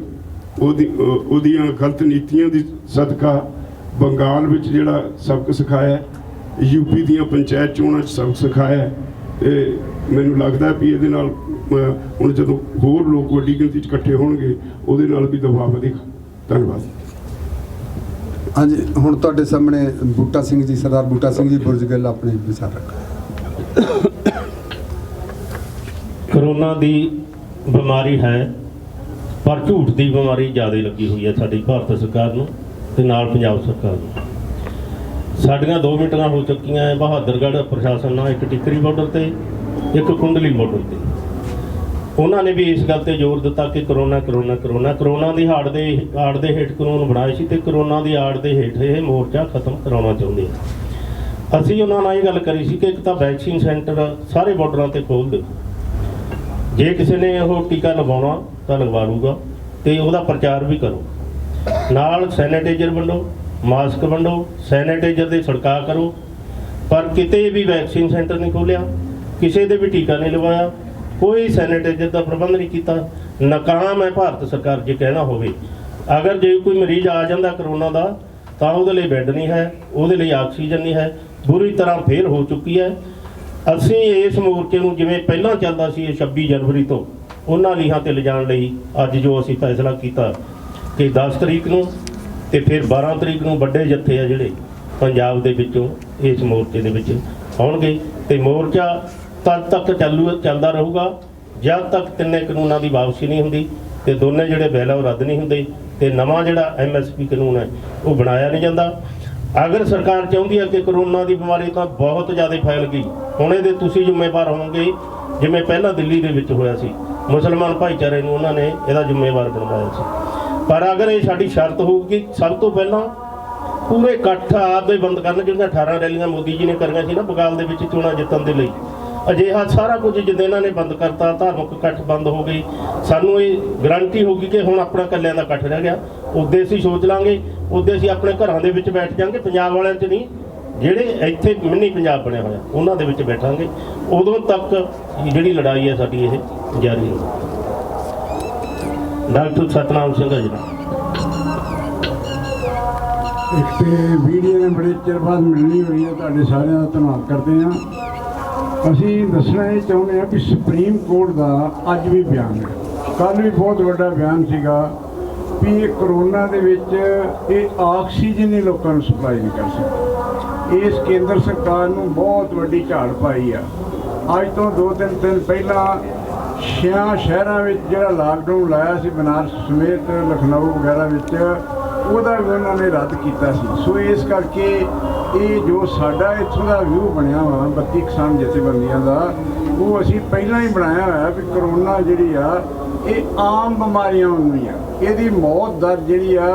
ਉਹਦੀਆਂ ਗਲਤ ਨੀਤੀਆਂ ਦੀ ਸਦਕਾ ਬੰਗਾਲ ਵਿੱਚ ਜਿਹੜਾ ਸਬਕ ਸਿਖਾਇਆ, ਯੂਪੀ ਦੀਆਂ ਪੰਚਾਇਤ ਚੋਣਾਂ 'ਚ ਸਬਕ ਸਿਖਾਇਆ, ਤੇ ਮੈਨੂੰ ਲੱਗਦਾ ਵੀ ਇਹਦੇ ਨਾਲ ਹੁਣ ਜਦੋਂ ਹੋਰ ਲੋਕ ਵੱਡੀ ਗਿਣਤੀ 'ਚ ਇਕੱਠੇ ਹੋਣਗੇ ਉਹਦੇ ਨਾਲ ਵੀ ਦਬਾਅ ਵਧੇਗਾ। ਧੰਨਵਾਦ। ਹਾਂਜੀ, ਹੁਣ ਤੁਹਾਡੇ ਸਾਹਮਣੇ ਬੂਟਾ ਸਿੰਘ ਜੀ, ਸਰਦਾਰ ਬੂਟਾ ਸਿੰਘ ਜੀ ਬੁਰਜਗਿੱਲ ਆਪਣੇ ਵਿਚਾਰ ਰੱਖੋ। ਕਰੋਨਾ ਦੀ ਬਿਮਾਰੀ ਹੈ ਪਰ ਝੂਠ ਦੀ ਬਿਮਾਰੀ ਜ਼ਿਆਦਾ ਲੱਗੀ ਹੋਈ ਹੈ ਸਾਡੀ ਭਾਰਤ ਸਰਕਾਰ ਨੂੰ ਤੇ ਨਾਲ ਪੰਜਾਬ ਸਰਕਾਰ ਨੂੰ। ਸਾਡੀਆਂ 2 ਮੀਟਿੰਗਾਂ ਹੋ ਚੁੱਕੀਆਂ ਹੈ ਬਹਾਦਰਗੜ੍ਹ ਪ੍ਰਸ਼ਾਸਨ ਨਾਲ, ਇੱਕ ਟਿੱਕਰੀ ਬਾਰਡਰ ਤੇ, ਇੱਕ ਕੁੰਡਲੀ ਬਾਰਡਰ ਤੇ। ਉਹਨਾਂ ਨੇ ਵੀ ਇਸ ਗੱਲ ਤੇ ਜ਼ੋਰ ਦਿੱਤਾ ਕਿ ਕਰੋਨਾ ਦੀ ਆੜ ਦੇ ਹੇਠ ਕਾਨੂੰਨ ਬਣਾਏ ਸੀ ਤੇ ਕਰੋਨਾ ਦੀ ਆੜ ਦੇ ਹੇਠ ਇਹ ਮੋਰਚਾ ਖਤਮ ਕਰਾਉਣਾ ਚਾਹੁੰਦੇ ਆ। ਅਸੀਂ ਉਹਨਾਂ ਨਾਲ ਇਹ ਗੱਲ ਕਰੀ ਸੀ ਕਿ ਇੱਕ ਤਾਂ ਵੈਕਸੀਨ ਸੈਂਟਰ ਸਾਰੇ ਬਾਰਡਰਾਂ ਤੇ ਖੋਲ੍ਹ ਦਿਓ, ਜੇ ਕਿਸੇ ਨੇ ਉਹ ਟੀਕਾ ਲਗਵਾਉਣਾ ਤਾਂ ਲਗਵਾ ਲੂਗਾ ਤੇ ਉਹਦਾ ਪ੍ਰਚਾਰ ਵੀ ਕਰੋ, ਨਾਲ ਸੈਨੀਟਾਈਜ਼ਰ ਵੰਡੋ, ਮਾਸਕ ਵੰਡੋ, ਸੈਨੀਟਾਈਜ਼ਰ ਦੇ ਛਿੜਕਾਅ ਕਰੋ। ਪਰ ਕਿਤੇ ਵੀ ਵੈਕਸੀਨ ਸੈਂਟਰ ਨਹੀਂ ਖੋਲ੍ਹਿਆ, ਕਿਸੇ ਦੇ ਵੀ ਟੀਕਾ ਨਹੀਂ ਲਵਾਇਆ, ਕੋਈ ਸੈਨੀਟਾਈਜ਼ਰ ਦਾ ਪ੍ਰਬੰਧ ਨਹੀਂ ਕੀਤਾ। ਨਾਕਾਮ ਹੈ ਭਾਰਤ ਸਰਕਾਰ ਜੇ ਕਹਿਣਾ ਹੋਵੇ। ਅਗਰ ਜੇ ਕੋਈ ਮਰੀਜ਼ ਆ ਜਾਂਦਾ ਕਰੋਨਾ ਦਾ ਤਾਂ ਉਹਦੇ ਲਈ ਬੈੱਡ ਨਹੀਂ ਹੈ, ਉਹਦੇ ਲਈ ਆਕਸੀਜਨ ਨਹੀਂ ਹੈ, ਬੁਰੀ ਤਰ੍ਹਾਂ ਫੇਲ ਹੋ ਚੁੱਕੀ ਹੈ। ਅਸੀਂ ਇਸ ਮੋਰਚੇ ਨੂੰ ਜਿਵੇਂ ਪਹਿਲਾਂ ਚੱਲਦਾ ਸੀ 26 ਜਨਵਰੀ ਤੋਂ ਉਹਨਾਂ ਲੀਹਾਂ ਤੇ ਲਿਜਾਣ ਲਈ ਅੱਜ ਜੋ ਅਸੀਂ ਫੈਸਲਾ ਕੀਤਾ ਕਿ 10 ਤਰੀਕ ਨੂੰ ਤੇ ਫਿਰ 12 ਤਰੀਕ ਨੂੰ ਵੱਡੇ ਜੱਥੇ ਆ ਜਿਹੜੇ ਪੰਜਾਬ ਦੇ ਵਿੱਚੋਂ ਇਸ ਮੋਰਚੇ ਦੇ ਵਿੱਚ ਆਉਣਗੇ ਤੇ ਮੋਰਚਾ ਤਦ ਤੱਕ ਚੱਲਦਾ ਰਹੂਗਾ ਜਦ ਤੱਕ ਤਿੰਨੇ ਕਾਨੂੰਨਾਂ ਦੀ ਵਾਪਸੀ ਨਹੀਂ ਹੁੰਦੀ ਤੇ ਦੋਨੇ ਜਿਹੜੇ ਬਿੱਲ ਉਹ ਰੱਦ ਨਹੀਂ ਹੁੰਦੇ ਤੇ ਨਵਾਂ ਜਿਹੜਾ MSP ਕਾਨੂੰਨ ਹੈ ਉਹ ਬਣਾਇਆ ਨਹੀਂ ਜਾਂਦਾ। ਅਗਰ ਸਰਕਾਰ ਚਾਹੁੰਦੀ ਹੈ ਕਿ ਕਰੋਨਾ ਦੀ ਬਿਮਾਰੀ ਤਾਂ ਬਹੁਤ ਜ਼ਿਆਦਾ ਫੈਲ ਗਈ, ਹੁਣ ਇਹਦੇ ਤੁਸੀਂ ਜ਼ਿੰਮੇਵਾਰ ਹੋਵੋਗੇ ਜਿਵੇਂ ਪਹਿਲਾਂ ਦਿੱਲੀ ਦੇ ਵਿੱਚ ਹੋਇਆ ਸੀ, ਮੁਸਲਮਾਨ ਭਾਈਚਾਰੇ ਨੂੰ ਉਹਨਾਂ ਨੇ ਇਹਦਾ ਜ਼ਿੰਮੇਵਾਰ ਬਣਵਾਇਆ ਸੀ। ਪਰ ਅਗਰ ਇਹ ਸਾਡੀ ਸ਼ਰਤ ਹੋਊਗੀ ਸਭ ਤੋਂ ਪਹਿਲਾਂ ਪੂਰੇ ਇਕੱਠ ਆਪਦੇ ਬੰਦ ਕਰਨ, ਜਿਹੜੀਆਂ 18 ਰੈਲੀਆਂ ਮੋਦੀ ਜੀ ਨੇ ਕਰੀਆਂ ਸੀ ਨਾ ਬਗਾਲ ਦੇ ਵਿੱਚ ਚੋਣਾਂ ਜਿੱਤਣ ਦੇ ਲਈ, ਅਜਿਹਾ ਸਾਰਾ ਕੁਝ ਜਦੋਂ ਇਹਨਾਂ ਨੇ ਬੰਦ ਕਰਤਾ, ਧਾਰਮਿਕ ਇਕੱਠ ਬੰਦ ਹੋ ਗਈ, ਸਾਨੂੰ ਇਹ ਗਰੰਟੀ ਹੋਗੀ ਕਿ ਹੁਣ ਆਪਣਾ ਇਕੱਲਿਆਂ ਦਾ ਇਕੱਠ ਰਹਿ ਗਿਆ। ਉੱਦੇ ਅਸੀਂ ਸੋਚ ਲਾਂਗੇ, ਉੱਦੇ ਅਸੀਂ ਆਪਣੇ ਘਰਾਂ ਦੇ ਵਿੱਚ ਬੈਠ ਜਾਾਂਗੇ, ਪੰਜਾਬ ਵਾਲਿਆਂ 'ਚ ਨਹੀਂ, ਜਿਹੜੇ ਇੱਥੇ ਮਿੰਨੀ ਪੰਜਾਬ ਬਣਿਆ ਹੋਇਆ ਉਹਨਾਂ ਦੇ ਵਿੱਚ ਬੈਠਾਂਗੇ। ਉਦੋਂ ਤੱਕ ਜਿਹੜੀ ਲੜਾਈ ਹੈ ਸਾਡੀ ਇਹ ਜਾਰੀ ਹੈ। ਡਾਕਟਰ ਸਤਨਾਮ ਸਿੰਘ ਜੀ ਇੱਕ ਤੇ ਵੀਡੀਓ ਨੇ ਬੜੇ ਚਿਰ ਬਾਅਦ ਮਿਲਣੀ ਹੋਈ ਹੈ, ਤੁਹਾਡੇ ਸਾਰਿਆਂ ਦਾ ਧੰਨਵਾਦ ਕਰਦੇ ਹਾਂ। ਅਸੀਂ ਦੱਸਣਾ ਇਹ ਚਾਹੁੰਦੇ ਹਾਂ ਕਿ ਸੁਪਰੀਮ ਕੋਰਟ ਦਾ ਅੱਜ ਵੀ ਬਿਆਨ ਹੈ, ਕੱਲ੍ਹ ਵੀ ਬਹੁਤ ਵੱਡਾ ਬਿਆਨ ਸੀਗਾ ਵੀ ਇਹ ਕਰੋਨਾ ਦੇ ਵਿੱਚ ਇਹ ਆਕਸੀਜਨ ਹੀ ਲੋਕਾਂ ਨੂੰ ਸਪਲਾਈ ਨਹੀਂ ਕਰ ਸਕਦੀ। ਇਸ ਕੇਂਦਰ ਸਰਕਾਰ ਨੂੰ ਬਹੁਤ ਵੱਡੀ ਝਾੜ ਪਾਈ ਆ। ਅੱਜ ਤੋਂ 2-3 ਦਿਨ ਪਹਿਲਾਂ 6 ਸ਼ਹਿਰਾਂ ਵਿੱਚ ਜਿਹੜਾ ਲਾਕਡਾਊਨ ਲਾਇਆ ਸੀ, ਬਨਾਰਸ ਸਮੇਤ ਲਖਨਊ ਵਗੈਰਾ ਵਿੱਚ, ਉਹਦਾ ਵੀ ਉਹਨਾਂ ਨੇ ਰੱਦ ਕੀਤਾ ਸੀ। ਸੋ ਇਸ ਕਰਕੇ ਇਹ ਜੋ ਸਾਡਾ ਇੱਥੋਂ ਦਾ ਵਿਊ ਬਣਿਆ ਵਾ 32 ਕਿਸਾਨ ਜਥੇਬੰਦੀਆਂ ਦਾ, ਉਹ ਅਸੀਂ ਪਹਿਲਾਂ ਹੀ ਬਣਾਇਆ ਹੋਇਆ ਵੀ ਕਰੋਨਾ ਜਿਹੜੀ ਆ ਇਹ ਆਮ ਬਿਮਾਰੀਆਂ ਨਹੀਂ ਆ, ਇਹਦੀ ਮੌਤ ਦਰ ਜਿਹੜੀ ਆ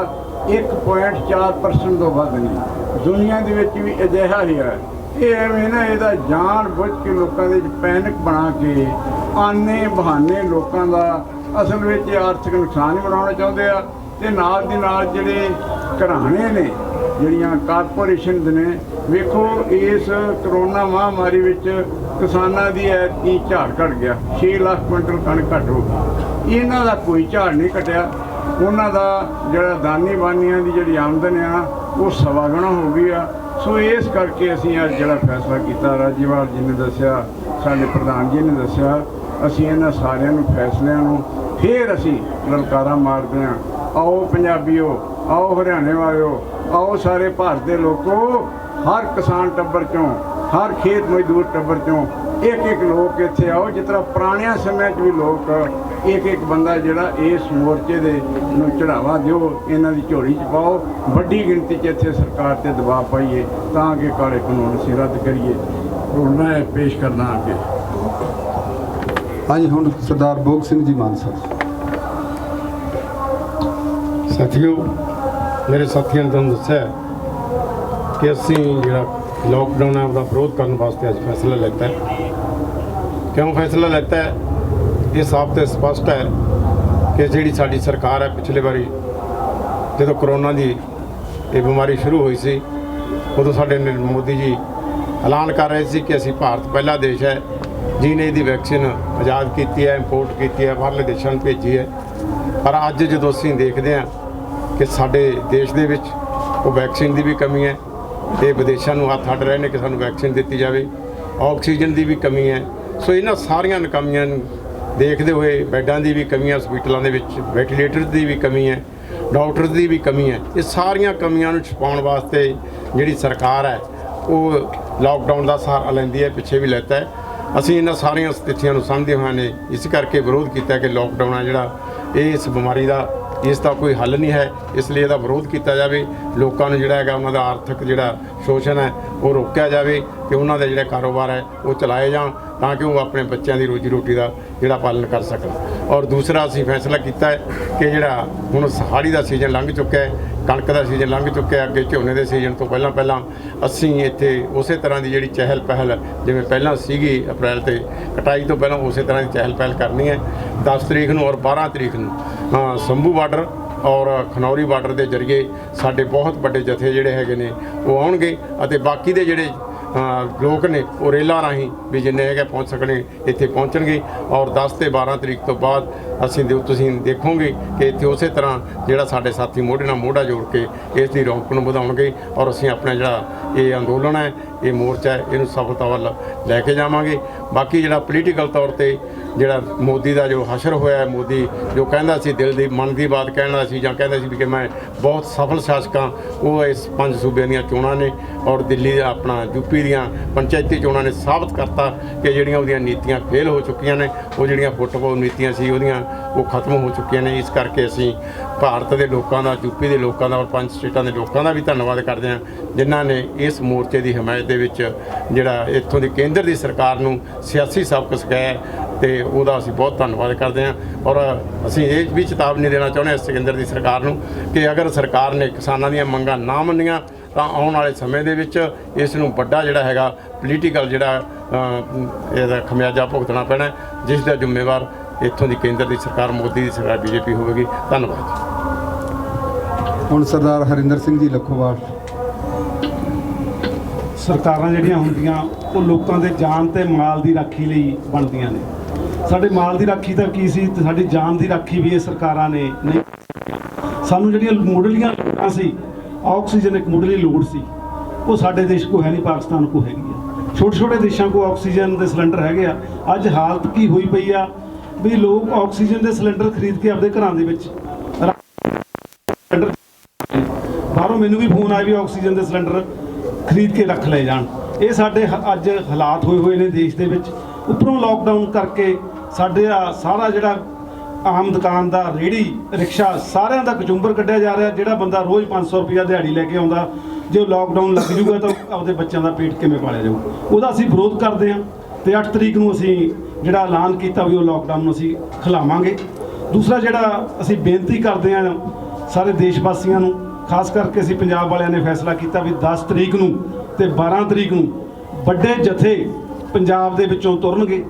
1.4% ਤੋਂ ਵੱਧ ਨਹੀਂ। ਦੁਨੀਆ ਦੇ ਵਿੱਚ ਵੀ ਅਜਿਹਾ ਹੀ ਆ। ਇਹ ਐਵੇਂ ਨਾ ਇਹਦਾ ਜਾਣ ਬੁੱਝ ਕੇ ਲੋਕਾਂ ਦੇ ਵਿੱਚ ਪੈਨਿਕ ਬਣਾ ਕੇ ਆਨੇ ਬਹਾਨੇ ਲੋਕਾਂ ਦਾ ਅਸਲ ਵਿੱਚ ਆਰਥਿਕ ਨੁਕਸਾਨ ਹੀ ਬਣਾਉਣਾ ਚਾਹੁੰਦੇ ਆ ਤੇ ਨਾਲ ਦੀ ਨਾਲ ਜਿਹੜੇ ਘਰਾਣੇ ਨੇ, ਜਿਹੜੀਆਂ ਕਾਰਪੋਰੇਸ਼ਨ ਦੇ ਨੇ, ਵੇਖੋ ਇਸ ਕਰੋਨਾ ਮਹਾਮਾਰੀ ਵਿੱਚ ਕਿਸਾਨਾਂ ਦੀ ਐਤਕੀ ਝਾੜ ਘਟ ਗਿਆ, 6 ਲੱਖ ਕੁਇੰਟਲ ਕਣਕ ਘੱਟ ਹੋ ਗਈ। ਇਹਨਾਂ ਦਾ ਕੋਈ ਝਾੜ ਨਹੀਂ ਘਟਿਆ। ਉਹਨਾਂ ਦਾ ਜਿਹੜਾ ਦਾਨੀ ਬਾਨੀਆਂ ਦੀ ਜਿਹੜੀ ਆਮਦਨ ਆ ਉਹ ਸਵਾ ਗੁਣਾ ਹੋ ਗਈ ਆ। ਸੋ ਇਸ ਕਰਕੇ ਅਸੀਂ ਅੱਜ ਜਿਹੜਾ ਫੈਸਲਾ ਕੀਤਾ, ਰਾਜੇਵਾਲ ਜੀ ਨੇ ਦੱਸਿਆ, ਸਾਡੇ ਪ੍ਰਧਾਨ ਜੀ ਨੇ ਦੱਸਿਆ, ਅਸੀਂ ਇਹਨਾਂ ਸਾਰਿਆਂ ਨੂੰ ਫੈਸਲਿਆਂ ਨੂੰ ਫੇਰ ਅਸੀਂ ਲਲਕਾਰਾ ਮਾਰਦੇ ਹਾਂ। ਆਓ ਪੰਜਾਬੀਓ, ਆਓ ਹਰਿਆਣੇ ਵਾਲਿਓ, ਆਓ ਸਾਰੇ ਭਾਰਤ ਦੇ ਲੋਕੋ, ਹਰ ਕਿਸਾਨ ਟੱਬਰ ਚੋਂ, ਹਰ ਖੇਤ ਮਜ਼ਦੂਰ ਟੱਬਰ ਚੋਂ ਇੱਕ ਲੋਕ ਇੱਥੇ ਆਓ। ਜਿਸ ਤਰ੍ਹਾਂ ਪੁਰਾਣਿਆਂ ਸਮਿਆਂ 'ਚ ਵੀ ਲੋਕ ਇੱਕ ਬੰਦਾ ਜਿਹੜਾ ਇਸ ਮੋਰਚੇ ਦੇ ਨੂੰ ਚੜਾਵਾ ਦਿਓ, ਇਹਨਾਂ ਦੀ ਝੋਲੀ 'ਚ ਪਾਓ, ਵੱਡੀ ਗਿਣਤੀ 'ਚ ਇੱਥੇ ਸਰਕਾਰ 'ਤੇ ਦਬਾਅ ਪਾਈਏ ਤਾਂ ਕਿ ਕਾਲੇ ਕਾਨੂੰਨ ਅਸੀਂ ਰੱਦ ਕਰੀਏ। ਹੁਣ ਮੈਂ ਪੇਸ਼ ਕਰਨਾ ਅੱਗੇ। ਹਾਂਜੀ, ਹੁਣ ਸਰਦਾਰ ਭੋਗ ਸਿੰਘ ਜੀ ਮਾਨ ਸਾਹਿਬ। ਸਾਥੀਓ, ਮੇਰੇ ਸਾਥੀਆਂ ਨੇ ਤੁਹਾਨੂੰ ਦੱਸਿਆ ਕਿ ਅਸੀਂ ਜਿਹੜਾ ਲੋਕਡਾਊਨ ਹੈ ਉਹਦਾ ਵਿਰੋਧ ਕਰਨ ਵਾਸਤੇ ਅੱਜ ਫੈਸਲਾ ਲਿੱਤਾ ਹੈ। ਕਿਉਂ ਫੈਸਲਾ ਲਿੱਤਾ ਹੈ? ਇਹ ਸਾਫ਼ ਤੇ ਸਪਸ਼ਟ ਹੈ ਕਿ ਜਿਹੜੀ ਸਾਡੀ ਸਰਕਾਰ ਹੈ, ਪਿਛਲੇ ਵਾਰੀ ਜਦੋਂ ਕਰੋਨਾ ਦੀ ਇਹ ਬਿਮਾਰੀ ਸ਼ੁਰੂ ਹੋਈ ਸੀ ਉਦੋਂ ਸਾਡੇ ਮੋਦੀ ਜੀ ਐਲਾਨ ਕਰ ਰਹੇ ਸੀ ਕਿ ਅਸੀਂ ਭਾਰਤ ਪਹਿਲਾ ਦੇਸ਼ ਹੈ ਜਿਹਨੇ ਇਹਦੀ ਵੈਕਸੀਨ ਆਜ਼ਾਦ ਕੀਤੀ ਹੈ, ਇੰਪੋਰਟ ਕੀਤੀ ਹੈ, ਬਾਹਰਲੇ ਦੇਸ਼ਾਂ ਨੂੰ ਭੇਜੀ ਹੈ। ਪਰ ਅੱਜ ਜਦੋਂ ਅਸੀਂ ਦੇਖਦੇ ਹਾਂ ਕਿ ਸਾਡੇ ਦੇਸ਼ ਦੇ ਵਿੱਚ ਉਹ ਵੈਕਸੀਨ ਦੀ ਵੀ ਕਮੀ ਹੈ ਤੇ ਵਿਦੇਸ਼ਾਂ ਨੂੰ ਹੱਥ ਅੱਡ ਰਹੇ ਨੇ ਕਿ ਸਾਨੂੰ ਵੈਕਸੀਨ ਦਿੱਤੀ ਜਾਵੇ, ਆਕਸੀਜਨ ਦੀ ਵੀ ਕਮੀ ਹੈ। ਸੋ ਇਹਨਾਂ ਸਾਰੀਆਂ ਨਾਕਾਮੀਆਂ ਨੂੰ ਦੇਖਦੇ ਹੋਏ, ਬੈੱਡਾਂ ਦੀ ਵੀ ਕਮੀ ਹੈ ਹਸਪੀਟਲਾਂ ਦੇ ਵਿੱਚ, ਵੈਂਟੀਲੇਟਰ ਦੀ ਵੀ ਕਮੀ ਹੈ, ਡਾਕਟਰ ਦੀ ਵੀ ਕਮੀ ਹੈ। ਇਹ ਸਾਰੀਆਂ ਕਮੀਆਂ ਨੂੰ ਛੁਪਾਉਣ ਵਾਸਤੇ ਜਿਹੜੀ ਸਰਕਾਰ ਹੈ ਉਹ ਲਾਕਡਾਊਨ ਦਾ ਸਹਾਰਾ ਲੈਂਦੀ ਹੈ, ਪਿੱਛੇ ਵੀ ਲੈਤਾ ਹੈ। ਅਸੀਂ ਇਹਨਾਂ ਸਾਰੀਆਂ ਸਥਿਤੀਆਂ ਨੂੰ ਸਮਝਦੇ ਹੋਏ ਨੇ ਇਸ ਕਰਕੇ ਵਿਰੋਧ ਕੀਤਾ ਕਿ ਲਾਕਡਾਊਨ ਹੈ ਜਿਹੜਾ ਇਹ ਇਸ ਬਿਮਾਰੀ ਦਾ, ਇਸ ਦਾ ਕੋਈ ਹੱਲ ਨਹੀਂ ਹੈ। ਇਸ ਲਈ ਇਹਦਾ ਵਿਰੋਧ ਕੀਤਾ ਜਾਵੇ। ਲੋਕਾਂ ਨੂੰ ਜਿਹੜਾ ਹੈਗਾ ਉਹਨਾਂ ਦਾ ਆਰਥਿਕ ਜਿਹੜਾ ਸ਼ੋਸ਼ਣ ਹੈ ਉਹ ਰੋਕਿਆ ਜਾਵੇ ਤੇ ਉਹਨਾਂ ਦੇ ਜਿਹੜੇ ਕਾਰੋਬਾਰ ਹੈ ਉਹ ਚਲਾਏ ਜਾਣ ਤਾਂ ਕਿ ਉਹ ਆਪਣੇ ਬੱਚਿਆਂ ਦੀ ਰੋਜੀ ਰੋਟੀ ਦਾ ਜਿਹੜਾ ਪਾਲਣ ਕਰ ਸਕਣ। ਔਰ ਦੂਸਰਾ ਅਸੀਂ ਫੈਸਲਾ ਕੀਤਾ ਹੈ ਕਿ ਜਿਹੜਾ ਹੁਣ ਹਾੜੀ ਦਾ ਸੀਜ਼ਨ ਲੰਘ ਚੁੱਕਾ ਹੈ, ਕਣਕ ਦਾ ਸੀਜ਼ਨ ਲੰਘ ਚੁੱਕਿਆ, ਅੱਗੇ ਝੋਨੇ ਦੇ ਸੀਜ਼ਨ ਤੋਂ ਪਹਿਲਾਂ ਅਸੀਂ ਇੱਥੇ ਉਸੇ ਤਰ੍ਹਾਂ ਦੀ ਜਿਹੜੀ ਚਹਿਲ ਪਹਿਲ ਜਿਵੇਂ ਪਹਿਲਾਂ ਸੀਗੀ ਅਪ੍ਰੈਲ ਤੇ ਕਟਾਈ ਤੋਂ ਪਹਿਲਾਂ ਉਸੇ ਤਰ੍ਹਾਂ ਦੀ ਚਹਿਲ ਪਹਿਲ ਕਰਨੀ ਹੈ। 10 ਤਰੀਕ ਨੂੰ ਔਰ 12 ਤਰੀਕ ਨੂੰ ਸੰਭੂ ਬਾਰਡਰ ਔਰ ਖਨੌਰੀ ਬਾਰਡਰ ਦੇ ਜ਼ਰੀਏ ਸਾਡੇ ਬਹੁਤ ਵੱਡੇ ਜਥੇ ਜਿਹੜੇ ਹੈਗੇ ਨੇ ਉਹ ਆਉਣਗੇ ਅਤੇ ਬਾਕੀ ਦੇ ਜਿਹੜੇ ਲੋਕ ਨੇ ਉਹ ਰੇਲਾਂ ਰਾਹੀਂ ਵੀ ਜਿੰਨੇ ਹੈਗੇ ਪਹੁੰਚ ਸਕਣੇ ਇੱਥੇ ਪਹੁੰਚਣਗੇ। ਔਰ 10 ਤੇ 12 ਤਰੀਕ ਤੋਂ ਬਾਅਦ ਤੁਸੀਂ ਦੇਖੋਗੇ ਕਿ ਇੱਥੇ ਉਸੇ ਤਰ੍ਹਾਂ ਜਿਹੜਾ ਸਾਡੇ ਸਾਥੀ ਮੋਢੇ ਨਾਲ ਮੋਢਾ ਜੋੜ ਕੇ ਇਸ ਦੀ ਰੌਣਕ ਨੂੰ ਵਧਾਉਣਗੇ ਔਰ ਅਸੀਂ ਆਪਣਾ ਜਿਹੜਾ ਇਹ ਅੰਦੋਲਨ ਹੈ, ਇਹ ਮੋਰਚਾ ਹੈ, ਇਹਨੂੰ ਸਫਲਤਾ ਵੱਲ ਲੈ ਕੇ ਜਾਵਾਂਗੇ। ਬਾਕੀ ਜਿਹੜਾ ਪੋਲੀਟੀਕਲ ਤੌਰ ਤੇ ਜਿਹੜਾ ਮੋਦੀ ਦਾ ਜੋ ਹਸ਼ਰ ਹੋਇਆ ਹੈ, ਮੋਦੀ ਜੋ ਕਹਿੰਦਾ ਸੀ ਦਿਲ ਦੀ ਮਨ ਦੀ ਬਾਤ ਕਹਿਣਾ ਸੀ ਜਾਂ ਕਹਿੰਦਾ ਸੀ ਵੀ ਕਿ ਮੈਂ ਬਹੁਤ ਸਫਲ ਸ਼ਾਸਕ ਹਾਂ, ਉਹ ਇਸ 5 ਸੂਬਿਆਂ ਦੀਆਂ ਚੋਣਾਂ ਨੇ ਔਰ ਦਿੱਲੀ ਦਾ ਆਪਣਾ ਯੂਪੀ ਦੀਆਂ ਪੰਚਾਇਤੀ ਚੋਣਾਂ ਨੇ ਸਾਬਤ ਕਰਤਾ ਕਿ ਜਿਹੜੀਆਂ ਉਹਦੀਆਂ ਨੀਤੀਆਂ ਫੇਲ ਹੋ ਚੁੱਕੀਆਂ ਨੇ, ਉਹ ਜਿਹੜੀਆਂ ਫੁੱਟਬਾਲ ਨੀਤੀਆਂ ਸੀ ਉਹਦੀਆਂ ਉਹ ਖਤਮ ਹੋ ਚੁੱਕੀਆਂ ਨੇ। ਇਸ ਕਰਕੇ ਅਸੀਂ ਭਾਰਤ ਦੇ ਲੋਕਾਂ ਦਾ, ਯੂਪੀ ਦੇ ਲੋਕਾਂ ਦਾ ਔਰ 5 ਸਟੇਟਾਂ ਦੇ ਲੋਕਾਂ ਦਾ ਵੀ ਧੰਨਵਾਦ ਕਰਦੇ ਹਾਂ ਜਿਨ੍ਹਾਂ ਨੇ ਇਸ ਮੋਰਚੇ ਦੀ ਹਮਾਇਤ ਦੇ ਵਿੱਚ ਜਿਹੜਾ ਇੱਥੋਂ ਦੀ ਕੇਂਦਰ ਦੀ ਸਰਕਾਰ ਨੂੰ ਸਿਆਸੀ ਸਬਕ ਸਿਖਾਇਆ ਤੇ ਉਹਦਾ ਅਸੀਂ ਬਹੁਤ ਧੰਨਵਾਦ ਕਰਦੇ ਹਾਂ। ਔਰ ਅਸੀਂ ਇਹ ਵੀ ਚੇਤਾਵਨੀ ਦੇਣਾ ਚਾਹੁੰਦੇ ਹਾਂ ਕੇਂਦਰ ਦੀ ਸਰਕਾਰ ਨੂੰ ਕਿ ਅਗਰ ਸਰਕਾਰ ਨੇ ਕਿਸਾਨਾਂ ਦੀਆਂ ਮੰਗਾਂ ਨਾ ਮੰਨੀਆਂ ਤਾਂ ਆਉਣ ਵਾਲੇ ਸਮੇਂ ਦੇ ਵਿੱਚ ਇਸ ਨੂੰ ਵੱਡਾ ਜਿਹੜਾ ਹੈਗਾ ਪੋਲੀਟੀਕਲ ਜਿਹੜਾ ਇਹਦਾ ਖਮਿਆਜਾ ਭੁਗਤਣਾ ਪੈਣਾ, ਜਿਸ ਦਾ ਜ਼ਿੰਮੇਵਾਰ ਇੱਥੋਂ ਦੀ ਕੇਂਦਰ ਦੀ ਸਰਕਾਰ, ਮੋਦੀ ਦੀ ਸਰਕਾਰ, ਬੀਜੇਪੀ ਹੋਵੇਗੀ। ਧੰਨਵਾਦ। ਹੁਣ ਸਰਦਾਰ ਹਰਿੰਦਰ ਸਿੰਘ ਜੀ ਲੱਖੋਵਾਲ। ਸਰਕਾਰਾਂ ਜਿਹੜੀਆਂ ਹੁੰਦੀਆਂ ਉਹ ਲੋਕਾਂ ਦੇ ਜਾਨ ਤੇ ਮਾਲ ਦੀ ਰਾਖੀ ਲਈ ਬਣਦੀਆਂ ਨੇ। ਸਾਡੇ ਮਾਲ ਦੀ ਰਾਖੀ ਤਾਂ ਕੀ ਸੀ ਤੇ ਸਾਡੀ ਜਾਨ ਦੀ ਰਾਖੀ ਵੀ ਇਹ ਸਰਕਾਰਾਂ ਨੇ ਨਹੀਂ। ਸਾਨੂੰ ਜਿਹੜੀਆਂ ਮੁੱਢਲੀਆਂ ਲੋੜਾਂ ਸੀ, ਆਕਸੀਜਨ ਇੱਕ ਮੁੱਢਲੀ ਲੋੜ ਸੀ, ਉਹ ਸਾਡੇ ਦੇਸ਼ ਕੋ ਹੈ ਨਹੀਂ, ਪਾਕਿਸਤਾਨ ਕੋ ਹੈਗੀ ਆ। ਛੋਟੇ ਛੋਟੇ ਦੇਸ਼ਾਂ ਕੋ ਆਕਸੀਜਨ ਦੇ ਸਿਲੰਡਰ ਹੈਗੇ ਆ। ਅੱਜ ਹਾਲਤ ਕੀ ਹੋਈ ਪਈ ਆ ਵੀ ਲੋਕ ਆਕਸੀਜਨ ਦੇ ਸਿਲੰਡਰ ਖਰੀਦ ਕੇ ਆਪਦੇ ਘਰਾਂ ਦੇ ਵਿੱਚ ਬਾਹਰੋਂ ਮੈਨੂੰ ਵੀ ਫੋਨ ਆਇਆ ਵੀ ਆਕਸੀਜਨ ਦੇ ਸਿਲੰਡਰ ਖਰੀਦ ਕੇ ਰੱਖ ਲਏ ਜਾਣ। ਇਹ ਸਾਡੇ ਅੱਜ ਹਾਲਾਤ ਹੋਏ ਨੇ ਦੇਸ਼ ਦੇ ਵਿੱਚ। ਉੱਪਰੋਂ ਲਾਕਡਾਊਨ ਕਰਕੇ ਸਾਡੇ ਸਾਰਾ ਜਿਹੜਾ ਆਮ ਦੁਕਾਨਦਾਰ, ਰੇਹੜੀ, ਰਿਕਸ਼ਾ, ਸਾਰਿਆਂ ਦਾ ਕਚੁੰਬਰ ਕੱਢਿਆ ਜਾ ਰਿਹਾ। ਜਿਹੜਾ ਬੰਦਾ ਰੋਜ਼ 500 ਰੁਪਇਆ ਦਿਹਾੜੀ ਲੈ ਕੇ ਆਉਂਦਾ, ਜੇ ਲਾਕਡਾਊਨ ਲੱਗ ਜੂਗਾ ਤਾਂ ਆਪਦੇ ਬੱਚਿਆਂ ਦਾ ਪੇਟ ਕਿਵੇਂ ਪਾਲਿਆ ਜਾਊ? ਉਹਦਾ ਅਸੀਂ ਵਿਰੋਧ ਕਰਦੇ ਹਾਂ ਤੇ 8 ਤਰੀਕ ਨੂੰ ਅਸੀਂ ਜਿਹੜਾ ਐਲਾਨ ਕੀਤਾ ਵੀ ਉਹ ਲਾਕਡਾਊਨ ਨੂੰ ਅਸੀਂ ਖਿਲਾਵਾਂਗੇ। ਦੂਸਰਾ ਜਿਹੜਾ ਅਸੀਂ ਬੇਨਤੀ ਕਰਦੇ ਹਾਂ ਸਾਰੇ ਦੇਸ਼ ਵਾਸੀਆਂ ਨੂੰ, ਖਾਸ ਕਰਕੇ ਅਸੀਂ ਪੰਜਾਬ ਵਾਲਿਆਂ ਨੇ ਫੈਸਲਾ ਕੀਤਾ ਵੀ 10 ਤਰੀਕ ਨੂੰ ਤੇ 12 ਤਰੀਕ ਨੂੰ ਵੱਡੇ ਜਥੇ ਪੰਜਾਬ ਦੇ ਵਿੱਚੋਂ ਤੁਰਨਗੇ।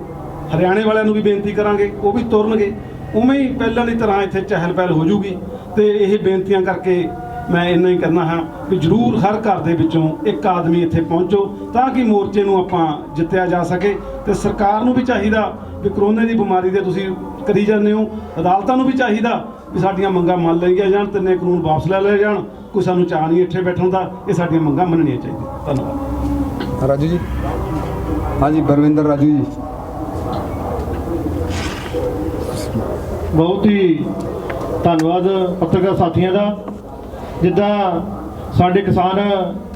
ਹਰਿਆਣੇ ਵਾਲਿਆਂ ਨੂੰ ਵੀ ਬੇਨਤੀ ਕਰਾਂਗੇ, ਉਹ ਵੀ ਤੁਰਨਗੇ। ਉਵੇਂ ਹੀ ਪਹਿਲਾਂ ਦੀ ਤਰ੍ਹਾਂ ਇੱਥੇ ਚਹਿਲ ਪਹਿਲ ਹੋ ਜੂਗੀ। ਤੇ ਇਹ ਬੇਨਤੀਆਂ ਕਰਕੇ ਮੈਂ ਇੰਨਾ ਹੀ ਕਰਨਾ ਹਾਂ ਵੀ ਜ਼ਰੂਰ ਹਰ ਘਰ ਦੇ ਵਿੱਚੋਂ ਇੱਕ ਆਦਮੀ ਇੱਥੇ ਪਹੁੰਚੋ ਤਾਂ ਕਿ ਮੋਰਚੇ ਨੂੰ ਆਪਾਂ ਜਿੱਤਿਆ ਜਾ ਸਕੇ। ਤੇ ਸਰਕਾਰ ਨੂੰ ਵੀ ਚਾਹੀਦਾ ਵੀ ਕਰੋਨਾ ਦੀ ਬਿਮਾਰੀ ਦੇ ਤੁਸੀਂ ਕਰੀ ਜਾਂਦੇ ਹੋ, ਅਦਾਲਤਾਂ ਨੂੰ ਵੀ ਚਾਹੀਦਾ ਵੀ ਸਾਡੀਆਂ ਮੰਗਾਂ ਮੰਨ ਲਈਆਂ ਜਾਣ, ਤਿੰਨੇ ਕਾਨੂੰਨ ਵਾਪਸ ਲੈ ਲਏ ਜਾਣ। ਕੋਈ ਸਾਨੂੰ ਚਾਅ ਨਹੀਂ ਇੱਥੇ ਬੈਠਣ ਦਾ, ਇਹ ਸਾਡੀਆਂ ਮੰਗਾਂ ਮੰਨਣੀਆਂ ਚਾਹੀਦੀਆਂ। ਧੰਨਵਾਦ। ਰਾਜੂ ਜੀ। ਹਾਂਜੀ, ਬਰਵਿੰਦਰ ਰਾਜੂ ਜੀ। ਬਹੁਤ ਹੀ ਧੰਨਵਾਦ ਪੱਤਰਕਾਰ ਸਾਥੀਆਂ ਦਾ। ਜਿੱਦਾਂ ਸਾਡੇ ਕਿਸਾਨ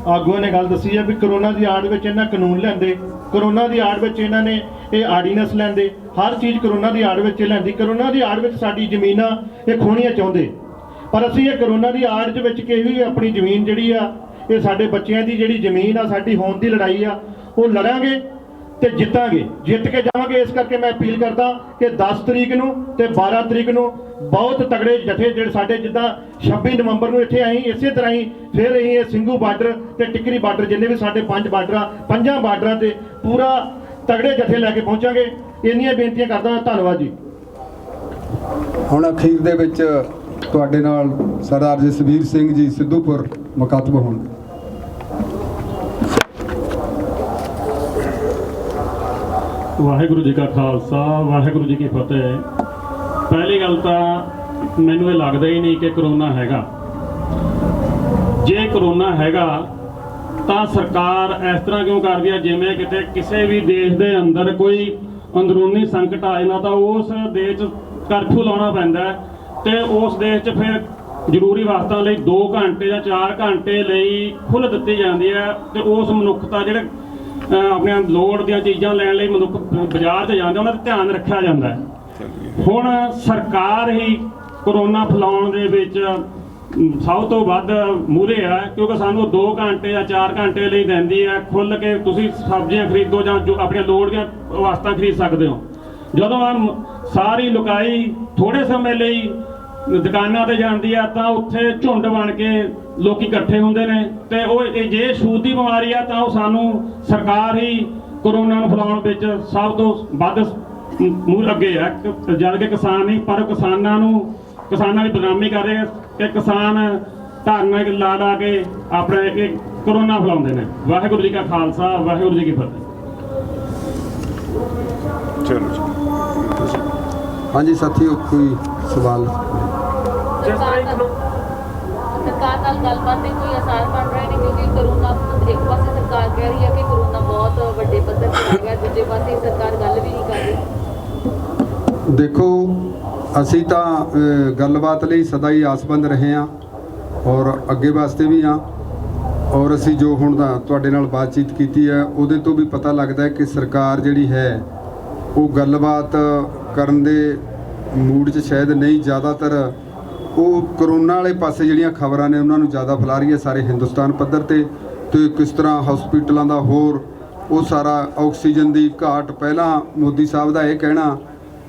ਆਗੂਆਂ ਨੇ ਗੱਲ ਦੱਸੀ ਹੈ ਵੀ ਕਰੋਨਾ ਦੀ ਆੜ ਵਿੱਚ ਇਹਨਾਂ ਕਾਨੂੰਨ ਲਿਆਂਦੇ, ਕਰੋਨਾ ਦੀ ਆੜ ਵਿੱਚ ਇਹਨਾਂ ਨੇ ਇਹ ਆਰਡੀਨੈਂਸ ਲੈਂਦੇ, ਹਰ ਚੀਜ਼ ਕਰੋਨਾ ਦੀ ਆੜ ਵਿੱਚ ਲੈਂਦੀ। ਕਰੋਨਾ ਦੀ ਆੜ ਵਿੱਚ ਸਾਡੀ ਜ਼ਮੀਨਾਂ ਇਹ ਖੋਣੀਆਂ ਚਾਹੁੰਦੇ, ਪਰ ਅਸੀਂ ਇਹ ਕਰੋਨਾ ਦੀ ਆੜ ਦੇ ਵਿੱਚ ਕਿਸੇ ਵੀ ਆਪਣੀ ਜ਼ਮੀਨ ਜਿਹੜੀ ਆ, ਇਹ ਸਾਡੇ ਬੱਚਿਆਂ ਦੀ ਜਿਹੜੀ ਜ਼ਮੀਨ ਆ, ਸਾਡੀ ਹੋਣ ਦੀ ਲੜਾਈ ਆ, ਉਹ ਲੜਾਂਗੇ ਤੇ ਜਿੱਤਾਂਗੇ, ਜਿੱਤ ਕੇ ਜਾਵਾਂਗੇ। ਇਸ ਕਰਕੇ ਮੈਂ ਅਪੀਲ ਕਰਦਾ ਕਿ 10 ਤਰੀਕ ਨੂੰ ਤੇ 12 ਤਰੀਕ ਨੂੰ ਬਹੁਤ ਤਗੜੇ ਜਥੇ ਜਿਹੜੇ ਸਾਡੇ, ਜਿੱਦਾਂ 26 ਨਵੰਬਰ ਨੂੰ ਇੱਥੇ ਆਈ, ਇਸੇ ਤਰ੍ਹਾਂ ਹੀ ਫਿਰ ਅਸੀਂ ਇਹ ਸਿੰਘੂ ਬਾਰਡਰ ਤੇ ਟਿੱਕਰੀ ਬਾਰਡਰ, ਜਿੰਨੇ ਵੀ ਸਾਡੇ 5 ਬਾਰਡਰਾਂ, 5 ਬਾਰਡਰਾਂ ਤੇ ਪੂਰਾ ਤਗੜੇ ਜਥੇ ਲੈ ਕੇ ਪਹੁੰਚਾਂਗੇ। ਇੰਨੀਆਂ ਬੇਨਤੀਆਂ ਕਰਦਾ ਹਾਂ। ਧੰਨਵਾਦ ਜੀ। ਹੁਣ ਅਖੀਰ ਦੇ ਵਿੱਚ ਤੁਹਾਡੇ ਨਾਲ ਸਰਦਾਰ ਜਸਵੀਰ ਸਿੰਘ ਜੀ ਸਿੱਧੂਪੁਰ ਮੁਖਾਤਬ ਹੋਣਗੇ। ਵਾਹਿਗੁਰੂ ਜੀ ਕਾ ਖਾਲਸਾ, ਵਾਹਿਗੁਰੂ ਜੀ ਕੀ ਫਤਿਹ। ਪਹਿਲੀ ਗੱਲ ਤਾਂ ਮੈਨੂੰ ਇਹ ਲੱਗਦਾ ਹੀ ਨਹੀਂ ਕਿ ਕਰੋਨਾ ਹੈਗਾ। ਜੇ ਕਰੋਨਾ ਹੈਗਾ ਤਾਂ ਸਰਕਾਰ ਇਸ ਤਰ੍ਹਾਂ ਕਿਉਂ ਕਰਦੀ ਹੈ ਜਿਵੇਂ ਕਿਤੇ ਕਿਸੇ ਵੀ ਦੇਸ਼ ਦੇ ਅੰਦਰ ਕੋਈ ਅੰਦਰੂਨੀ ਸੰਕਟ ਆਏ ਨਾ ਤਾਂ ਉਸ ਦੇਸ਼ 'ਚ ਕਰਫਿਊ ਲਾਉਣਾ ਪੈਂਦਾ ਤੇ ਉਸ ਦੇਸ਼ 'ਚ ਫਿਰ ਜ਼ਰੂਰੀ ਵਸਤਾਂ ਲਈ 2 ਘੰਟੇ ਜਾਂ 4 ਘੰਟੇ ਲਈ ਖੁੱਲ੍ਹ ਦਿੱਤੀ ਜਾਂਦੀ ਹੈ ਤੇ ਉਸ ਮਨੁੱਖਤਾ ਜਿਹੜੇ ਆਪਣੀਆਂ ਲੋੜ ਦੀਆਂ ਚੀਜ਼ਾਂ ਲੈਣ ਲਈ ਮਨੁੱਖ ਬਾਜ਼ਾਰ 'ਚ ਜਾਂਦੇ ਉਹਨਾਂ ਦਾ ਧਿਆਨ ਰੱਖਿਆ ਜਾਂਦਾ ਹੈ। ਹੁਣ ਸਰਕਾਰ ਹੀ ਕਰੋਨਾ ਫੈਲਾਉਣ ਦੇ ਵਿੱਚ ਸਭ ਤੋਂ ਵੱਧ ਮੂਹਰੇ ਹੈ, ਕਿਉਂਕਿ ਸਾਨੂੰ 2 ਘੰਟੇ ਜਾਂ 4 ਘੰਟੇ ਲਈ ਦਿੰਦੀ ਹੈ ਖੁੱਲ੍ਹ ਕੇ ਤੁਸੀਂ ਸਬਜ਼ੀਆਂ ਖਰੀਦੋ ਜਾਂ ਜੋ ਆਪਣੀਆਂ ਲੋੜ ਦੀਆਂ ਵਸਤਾਂ ਖਰੀਦ ਸਕਦੇ ਹੋ। ਜਦੋਂ ਸਾਰੀ ਲੁਕਾਈ ਥੋੜ੍ਹੇ ਸਮੇਂ ਲਈ ਦੁਕਾਨਾਂ ਤੇ ਜਾਂਦੀ ਆ ਤਾਂ ਉੱਥੇ ਝੁੰਡ ਬਣ ਕੇ ਲੋਕੀ ਇਕੱਠੇ ਹੁੰਦੇ ਨੇ ਤੇ ਉਹ ਜੇ ਛੂਤ ਦੀ ਬਿਮਾਰੀ ਆ ਤਾਂ ਉਹ ਸਾਨੂੰ ਸਰਕਾਰ ਹੀ ਕਰੋਨਾ ਨੂੰ ਫੈਲਾਉਣ ਵਿੱਚ ਸਭ ਤੋਂ ਵੱਧ ਮੂਹਰੇ ਅੱਗੇ ਆ। ਜਦ ਕਿ ਕਿਸਾਨ ਨਹੀਂ, ਪਰ ਕਿਸਾਨਾਂ ਦੀ ਬਦਨਾਮੀ ਕਰ ਰਹੇ ਕਿ ਕਿਸਾਨ ਧਾਰਨਾ ਲਾ ਲਾ ਕੇ ਆਪਣੇ ਇਹ ਕਰੋਨਾ ਫੈਲਾਉਂਦੇ ਨੇ। ਵਾਹਿਗੁਰੂ ਜੀ ਕਾ ਖਾਲਸਾ, ਵਾਹਿਗੁਰੂ ਜੀ ਕੀ ਫਤਿਹ। ਹਾਂਜੀ ਸਾਥੀਓ, ਕੋਈ ਸਵਾਲ? ਸਰਕਾਰ ਨਾਲ ਗੱਲਬਾਤ ਦੇ ਕੋਈ ਅਸਾਰ ਬਣ ਰਹੇ ਨੇ, ਕਿਉਂਕਿ ਕਰੋਨਾ ਇੱਕ ਪਾਸੇ ਸਰਕਾਰ ਕਹਿ ਰਹੀ ਹੈ ਕਿ ਕਰੋਨਾ ਬਹੁਤ ਵੱਡੇ ਪੱਧਰ ਤੇ ਆ ਗਿਆ, ਦੂਜੇ ਪਾਸੇ ਸਰਕਾਰ ਗੱਲ ਵੀ ਨਹੀਂ ਕਰ ਰਹੀ। ਦੇਖੋ, ਅਸੀਂ ਤਾਂ ਗੱਲਬਾਤ ਲਈ ਸਦਾ ਹੀ ਆਸਬੰਦ ਰਹੇ ਹਾਂ ਔਰ ਅੱਗੇ ਵਾਸਤੇ ਵੀ ਹਾਂ। ਔਰ ਅਸੀਂ ਜੋ ਹੁਣ ਦਾ ਤੁਹਾਡੇ ਨਾਲ ਬਾਤਚੀਤ ਕੀਤੀ ਹੈ ਉਹਦੇ ਤੋਂ ਵੀ ਪਤਾ ਲੱਗਦਾ ਹੈ ਕਿ ਸਰਕਾਰ ਜਿਹੜੀ ਹੈ ਉਹ ਗੱਲਬਾਤ ਕਰਨ ਦੇ ਮੂਡ 'ਚ ਸ਼ਾਇਦ ਨਹੀਂ, ਜ਼ਿਆਦਾਤਰ ਉਹ ਕਰੋਨਾ ਵਾਲੇ ਪਾਸੇ ਜਿਹੜੀਆਂ ਖਬਰਾਂ ਨੇ ਉਹਨਾਂ ਨੂੰ ਜ਼ਿਆਦਾ ਫੈਲਾ ਰਹੀ ਹੈ ਸਾਰੇ ਹਿੰਦੁਸਤਾਨ ਪੱਧਰ ਤੇ ਕਿਸ ਤਰ੍ਹਾਂ ਹਸਪੀਟਲਾਂ ਦਾ ਹੋਰ ਉਹ ਸਾਰਾ ਆਕਸੀਜਨ ਦੀ ਘਾਟ। ਪਹਿਲਾਂ ਮੋਦੀ ਸਾਹਿਬ ਦਾ ਇਹ ਕਹਿਣਾ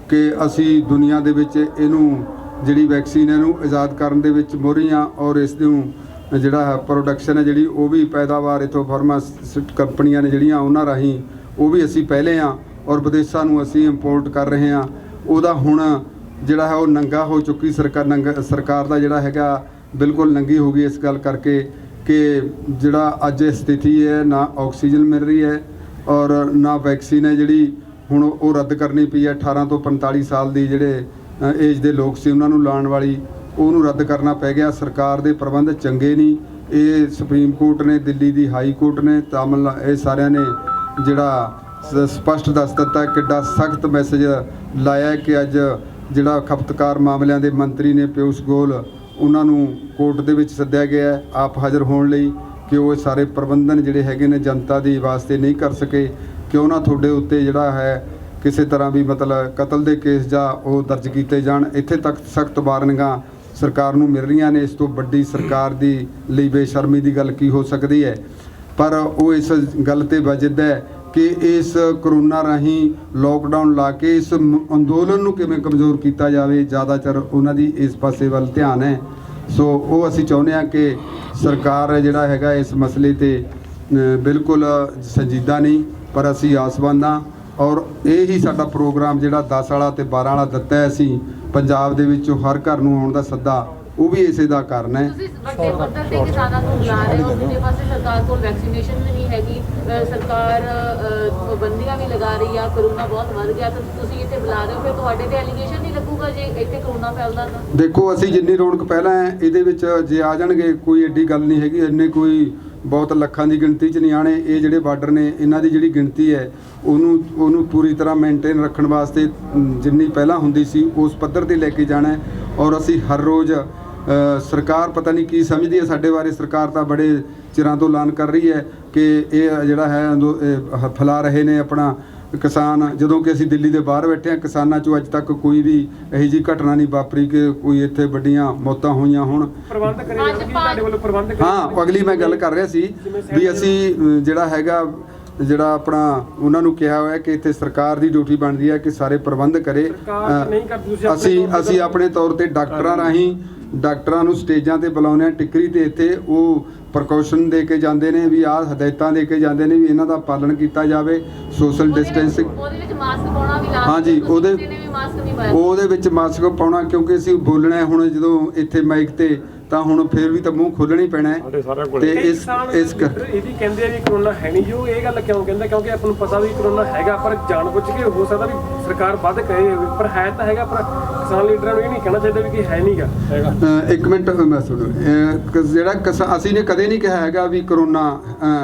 ਕਿ ਅਸੀਂ ਦੁਨੀਆ ਦੇ ਵਿੱਚ ਇਹਨੂੰ ਜਿਹੜੀ ਵੈਕਸੀਨ ਇਹਨੂੰ ਇਜਾਦ ਕਰਨ ਦੇ ਵਿੱਚ ਮੋਹਰੀ ਹਾਂ ਔਰ ਇਸ ਨੂੰ ਜਿਹੜਾ ਪ੍ਰੋਡਕਸ਼ਨ ਹੈ ਜਿਹੜੀ ਉਹ ਵੀ ਪੈਦਾਵਾਰ ਇੱਥੋਂ ਫਾਰਮਾਸਿਊਟਿਕਲ ਕੰਪਨੀਆਂ ਨੇ ਜਿਹੜੀਆਂ ਉਹਨਾਂ ਰਾਹੀਂ ਉਹ ਵੀ ਅਸੀਂ ਪਹਿਲੇ ਹਾਂ ਔਰ ਵਿਦੇਸ਼ਾਂ ਨੂੰ ਅਸੀਂ ਇੰਪੋਰਟ ਕਰ ਰਹੇ ਹਾਂ। ਉਹਦਾ ਹੁਣ ਜਿਹੜਾ ਹੈ ਉਹ ਨੰਗਾ ਹੋ ਚੁੱਕੀ ਸਰਕਾਰ ਦਾ ਜਿਹੜਾ ਹੈਗਾ ਬਿਲਕੁਲ ਨੰਗੀ ਹੋ ਗਈ ਇਸ ਗੱਲ ਕਰਕੇ ਕਿ ਜਿਹੜਾ ਅੱਜ ਸਥਿਤੀ ਹੈ, ਨਾ ਆਕਸੀਜਨ ਮਿਲ ਰਹੀ ਹੈ ਔਰ ਨਾ ਵੈਕਸੀਨ ਹੈ ਜਿਹੜੀ ਹੁਣ ਉਹ ਰੱਦ ਕਰਨੀ ਪਈ ਹੈ। 18 ਤੋਂ 45 ਸਾਲ ਦੀ ਜਿਹੜੇ ਏਜ ਦੇ ਲੋਕ ਸੀ ਉਹਨਾਂ ਨੂੰ ਲਾਉਣ ਵਾਲੀ, ਉਹਨੂੰ ਰੱਦ ਕਰਨਾ ਪੈ ਗਿਆ। ਸਰਕਾਰ ਦੇ ਪ੍ਰਬੰਧ ਚੰਗੇ ਨਹੀਂ। ਇਹ ਸੁਪਰੀਮ ਕੋਰਟ ਨੇ, ਦਿੱਲੀ ਦੀ ਹਾਈ ਕੋਰਟ ਨੇ, ਇਹ ਸਾਰਿਆਂ ਨੇ ਜਿਹੜਾ ਸਪਸ਼ਟ ਦੱਸ ਦਿੱਤਾ ਕਿੱਡਾ ਸਖਤ ਮੈਸੇਜ ਲਾਇਆ ਕਿ ਅੱਜ ਜਿਹੜਾ ਖਪਤਕਾਰ ਮਾਮਲਿਆਂ ਦੇ ਮੰਤਰੀ ਨੇ ਪਿਊਸ਼ ਗੋਇਲ, ਉਹਨਾਂ ਨੂੰ ਕੋਰਟ ਦੇ ਵਿੱਚ ਸੱਦਿਆ ਗਿਆ ਆਪ ਹਾਜ਼ਰ ਹੋਣ ਲਈ ਕਿ ਉਹ ਸਾਰੇ ਪ੍ਰਬੰਧਨ ਜਿਹੜੇ ਹੈਗੇ ਨੇ ਜਨਤਾ ਦੀ ਵਾਸਤੇ ਨਹੀਂ ਕਰ ਸਕੇ, ਕਿਉਂ ਨਾ ਤੁਹਾਡੇ ਉੱਤੇ ਜਿਹੜਾ ਹੈ ਕਿਸੇ ਤਰ੍ਹਾਂ ਵੀ ਮਤਲਬ ਕਤਲ ਦੇ ਕੇਸ ਜਾਂ ਉਹ ਦਰਜ ਕੀਤੇ ਜਾਣ। ਇੱਥੇ ਤੱਕ ਸਖਤ ਵਾਰਨਿੰਗਾਂ ਸਰਕਾਰ ਨੂੰ ਮਿਲ ਰਹੀਆਂ ਨੇ। ਇਸ ਤੋਂ ਵੱਡੀ ਸਰਕਾਰ ਦੀ ਲਈ ਬੇਸ਼ਰਮੀ ਦੀ ਗੱਲ ਕੀ ਹੋ ਸਕਦੀ ਹੈ? ਪਰ ਉਹ ਇਸ ਗੱਲ ਤੇ ਵਜਦ ਹੈ ਕਿ ਇਸ ਕਰੋਨਾ ਰਾਹੀਂ ਲੋਕਡਾਊਨ ਲਾ ਕੇ ਇਸ ਅੰਦੋਲਨ ਨੂੰ ਕਿਵੇਂ ਕਮਜ਼ੋਰ ਕੀਤਾ ਜਾਵੇ, ਜ਼ਿਆਦਾਤਰ ਉਹਨਾਂ ਦੀ ਇਸ ਪਾਸੇ ਵੱਲ ਧਿਆਨ ਹੈ। ਸੋ ਉਹ ਅਸੀਂ ਚਾਹੁੰਦੇ ਹਾਂ ਕਿ ਸਰਕਾਰ ਜਿਹੜਾ ਹੈਗਾ ਇਸ ਮਸਲੇ ਤੇ ਬਿਲਕੁਲ ਸੰਜੀਦਾ ਨਹੀਂ, ਪਰ ਅਸੀਂ ਆਸਵੰਦ ਹਾਂ ਔਰ ਇਹ ਹੀ ਸਾਡਾ ਪ੍ਰੋਗਰਾਮ ਜਿਹੜਾ 10 ਵਾਲਾ ਤੇ 12 ਵਾਲਾ ਦਿੱਤਾ ਹੈ ਅਸੀਂ ਪੰਜਾਬ ਦੇ ਵਿੱਚੋਂ ਹਰ ਘਰ ਨੂੰ ਆਉਣ ਦਾ ਸੱਦਾ, ਉਹ ਵੀ ਇਸੇ ਦਾ ਕਾਰਨ ਹੈ। ਤੁਸੀਂ ਵੱਡੇ ਪੱਧਰ ਤੇ ਕਿਸਾਨਾਂ ਨੂੰ ਬੁਲਾ ਰਹੇ ਹੋ, ਦੂਜੇ ਪਾਸੇ ਸਰਕਾਰ ਕੋਲ ਵੈਕਸੀਨੇਸ਼ਨ ਵੀ ਨਹੀਂ ਹੈਗੀ, ਸਰਕਾਰ ਪਾਬੰਦੀਆਂ ਵੀ ਲਗਾ ਰਹੀ ਆ, ਕਰੋਨਾ ਬਹੁਤ ਵੱਧ ਗਿਆ, ਤਾਂ ਤੁਸੀਂ ਇੱਥੇ ਬੁਲਾ ਰਹੇ ਹੋ, ਫਿਰ ਤੁਹਾਡੇ ਤੇ ਐਲੀਗੇਸ਼ਨ ਨਹੀਂ ਲੱਗੂਗਾ ਜੇ ਇੱਥੇ ਕਰੋਨਾ ਫੈਲਦਾ ਤਾਂ? ਦੇਖੋ, ਅਸੀਂ ਜਿੰਨੀ ਰੌਣਕ ਪਹਿਲਾਂ ਹੈ ਇਹਦੇ ਵਿੱਚ ਜੇ ਆ ਜਾਣਗੇ ਕੋਈ ਐਡੀ ਗੱਲ ਨਹੀਂ ਹੈਗੀ। ਇੰਨੇ ਕੋਈ ਬਹੁਤ ਲੱਖਾਂ ਦੀ ਗਿਣਤੀ 'ਚ ਨਹੀਂ ਆਣੇ। ਇਹ ਜਿਹੜੇ ਬਾਰਡਰ ਨੇ ਇਹਨਾਂ ਦੀ ਜਿਹੜੀ ਗਿਣਤੀ ਹੈ ਉਹਨੂੰ ਪੂਰੀ ਤਰ੍ਹਾਂ ਮੇਨਟੇਨ ਰੱਖਣ ਵਾਸਤੇ ਜਿੰਨੀ ਪਹਿਲਾਂ ਹੁੰਦੀ ਸੀ ਉਸ ਪੱਧਰ ਤੇ ਲੈ ਕੇ ਜਾਣਾ ਔਰ ਅਸੀਂ ਹਰ ਰੋਜ਼ ਸਰਕਾਰ ਪਤਾ ਨਹੀਂ ਕੀ ਸਮਝਦੀ ਹੈ ਸਾਡੇ ਬਾਰੇ। ਸਰਕਾਰ ਤਾਂ ਬੜੇ ਚਿਰਾਂ ਤੋਂ ਐਲਾਨ ਕਰ ਰਹੀ ਹੈ ਕਿ ਇਹ ਜਿਹੜਾ ਹੈ ਫੈਲਾ ਰਹੇ ਨੇ ਆਪਣਾ ਕਿਸਾਨ, ਜਦੋਂ ਕਿ ਅਸੀਂ ਦਿੱਲੀ ਦੇ ਬਾਹਰ ਬੈਠੇ ਹਾਂ, ਕਿਸਾਨਾਂ 'ਚੋਂ ਅੱਜ ਤੱਕ ਕੋਈ ਵੀ ਇਹੋ ਜਿਹੀ ਘਟਨਾ ਨਹੀਂ ਵਾਪਰੀ ਕਿ ਕੋਈ ਇੱਥੇ ਵੱਡੀਆਂ ਮੌਤਾਂ ਹੋਈਆਂ ਹੋਣ। ਹਾਂ, ਅਗਲੀ ਮੈਂ ਗੱਲ ਕਰ ਰਿਹਾ ਸੀ ਵੀ ਅਸੀਂ ਜਿਹੜਾ ਹੈਗਾ ਜਿਹੜਾ ਆਪਣਾ ਉਹਨਾਂ ਨੂੰ ਕਿਹਾ ਹੋਇਆ ਕਿ ਇੱਥੇ ਸਰਕਾਰ ਦੀ ਡਿਊਟੀ ਬਣਦੀ ਹੈ ਕਿ ਸਾਰੇ ਪ੍ਰਬੰਧ ਕਰੇ। ਅਸੀਂ ਆਪਣੇ ਤੌਰ ਤੇ ਡਾਕਟਰਾਂ ਰਾਹੀਂ ਡਾਕਟਰਾਂ ਨੂੰ ਸਟੇਜਾਂ ਤੇ ਬੁਲਾਉਂਦੇ ਹਾਂ ਟਿੱਕਰੀ ਤੇ, ਇੱਥੇ ਉਹ ਪ੍ਰੀਕਾਸ਼ਨ ਦੇ ਕੇ ਜਾਂਦੇ ਨੇ ਵੀ ਆਹ ਹਦਾਇਤਾਂ ਦੇ ਕੇ ਜਾਂਦੇ ਨੇ ਵੀ ਇਹਨਾਂ ਦਾ ਪਾਲਣ ਕੀਤਾ ਜਾਵੇ, ਸੋਸ਼ਲ ਡਿਸਟੈਂਸਿੰਗ। ਉਹਦੇ ਵਿੱਚ ਮਾਸਕ ਪਾਉਣਾ ਵੀ ਲਾਜ਼ਮੀ। ਹਾਂਜੀ, ਉਹਦੇ ਵਿੱਚ ਮਾਸਕ ਪਾਉਣਾ, ਕਿਉਂਕਿ ਅਸੀਂ ਬੋਲਣਾ ਹੁਣ ਜਦੋਂ ਇੱਥੇ ਮਾਈਕ ਤੇ ਤਾਂ ਹੁਣ ਫੇਰ ਵੀ ਤਾਂ ਮੂੰਹ ਖੋਲ੍ਹਣਾ ਹੀ ਪੈਣਾ ਹੈ। ਤੇ ਇਸ ਇਹਦੀ ਕਹਿੰਦੇ ਆ ਵੀ ਕਰੋਨਾ ਹੈ ਨਹੀਂ ਜੋ, ਇਹ ਗੱਲ ਕਿਉਂ ਕਹਿੰਦਾ? ਕਿਉਂਕਿ ਆਪਾਂ ਨੂੰ ਪਤਾ ਵੀ ਕਰੋਨਾ ਹੈਗਾ, ਪਰ ਜਾਣ ਬੁੱਝ ਕੇ ਹੋ ਸਕਦਾ ਵੀ ਸਰਕਾਰ ਵੱਧ ਕਹੇ, ਪਰ ਹੈ ਤਾਂ ਹੈਗਾ। ਪਰ ਕਿਸਾਨ ਲੀਡਰਾਂ ਨੂੰ ਇਹ ਨਹੀਂ ਕਹਿਣਾ ਚਾਹੀਦਾ ਵੀ ਕਿ ਹੈ ਨਹੀਂਗਾ ਹੈਗਾ। ਇੱਕ ਮਿੰਟ ਮੈਂ ਸੁਣੋ, ਜਿਹੜਾ ਅਸੀਂ ਨੇ ਕਦੇ ਨਹੀਂ ਕਿਹਾ ਹੈਗਾ ਵੀ ਕਰੋਨਾ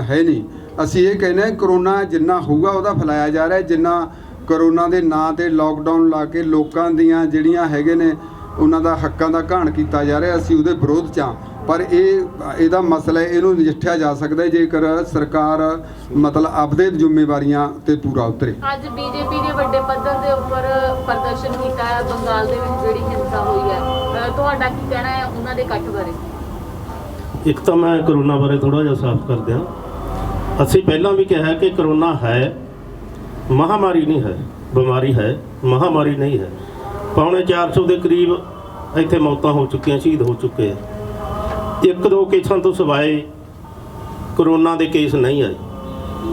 ਹੈ ਨਹੀਂ। ਅਸੀਂ ਇਹ ਕਹਿੰਦੇ ਹਾਂ ਕਰੋਨਾ ਜਿੰਨਾ ਹੋਊਗਾ ਉਹਦਾ ਫੈਲਾਇਆ ਜਾ ਰਿਹਾ। ਜਿੰਨਾ ਕਰੋਨਾ ਦੇ ਨਾਂ ਤੇ ਲੋਕਡਾਊਨ ਲਾ ਕੇ ਲੋਕਾਂ ਦੀਆਂ ਜਿਹੜੀਆਂ ਹੈਗੇ ਨੇ ਉਹਨਾਂ ਦਾ ਹੱਕਾਂ ਦਾ ਘਾਣ ਕੀਤਾ ਜਾ ਰਿਹਾ, ਅਸੀਂ ਉਹਦੇ ਵਿਰੋਧ 'ਚ ਹਾਂ। ਪਰ ਇਹਦਾ ਮਸਲਾ ਇਹਨੂੰ ਨਜਿੱਠਿਆ ਜਾ ਸਕਦਾ ਜੇਕਰ ਸਰਕਾਰ ਮਤਲਬ ਆਪਦੇ ਜ਼ਿੰਮੇਵਾਰੀਆਂ ਤੇ ਪੂਰਾ ਉਤਰੇ। ਅੱਜ ਬੀਜੇਪੀ ਨੇ ਵੱਡੇ ਪੱਧਰ ਦੇ ਉੱਪਰ ਪ੍ਰਦਰਸ਼ਨ ਕੀਤਾ ਹੈ ਬੰਗਾਲ ਦੇ ਵਿੱਚ ਜਿਹੜੀ ਹਿੰਸਾ ਹੋਈ ਹੈ, ਤੁਹਾਡਾ ਕੀ ਕਹਿਣਾ ਹੈ ਉਹਨਾਂ ਦੇ ਇਕੱਠ ਬਾਰੇ? ਇੱਕ ਤਾਂ ਮੈਂ ਕਰੋਨਾ ਬਾਰੇ ਥੋੜ੍ਹਾ ਜਿਹਾ ਸਾਫ਼ ਕਰ ਦਿਆਂ। ਅਸੀਂ ਪਹਿਲਾਂ ਵੀ ਕਿਹਾ ਕਿ ਕਰੋਨਾ ਹੈ, ਮਹਾਮਾਰੀ ਨਹੀਂ ਹੈ, ਬਿਮਾਰੀ ਹੈ, ਮਹਾਮਾਰੀ ਨਹੀਂ ਹੈ। ਪੌਣੇ 400 ਦੇ ਕਰੀਬ ਇੱਥੇ ਮੌਤਾਂ ਹੋ ਚੁੱਕੀਆਂ, ਸ਼ਹੀਦ ਹੋ ਚੁੱਕੇ ਆ। 1-2 ਕੇਸਾਂ ਤੋਂ ਸਿਵਾਏ ਕਰੋਨਾ ਦੇ ਕੇਸ ਨਹੀਂ ਆਏ।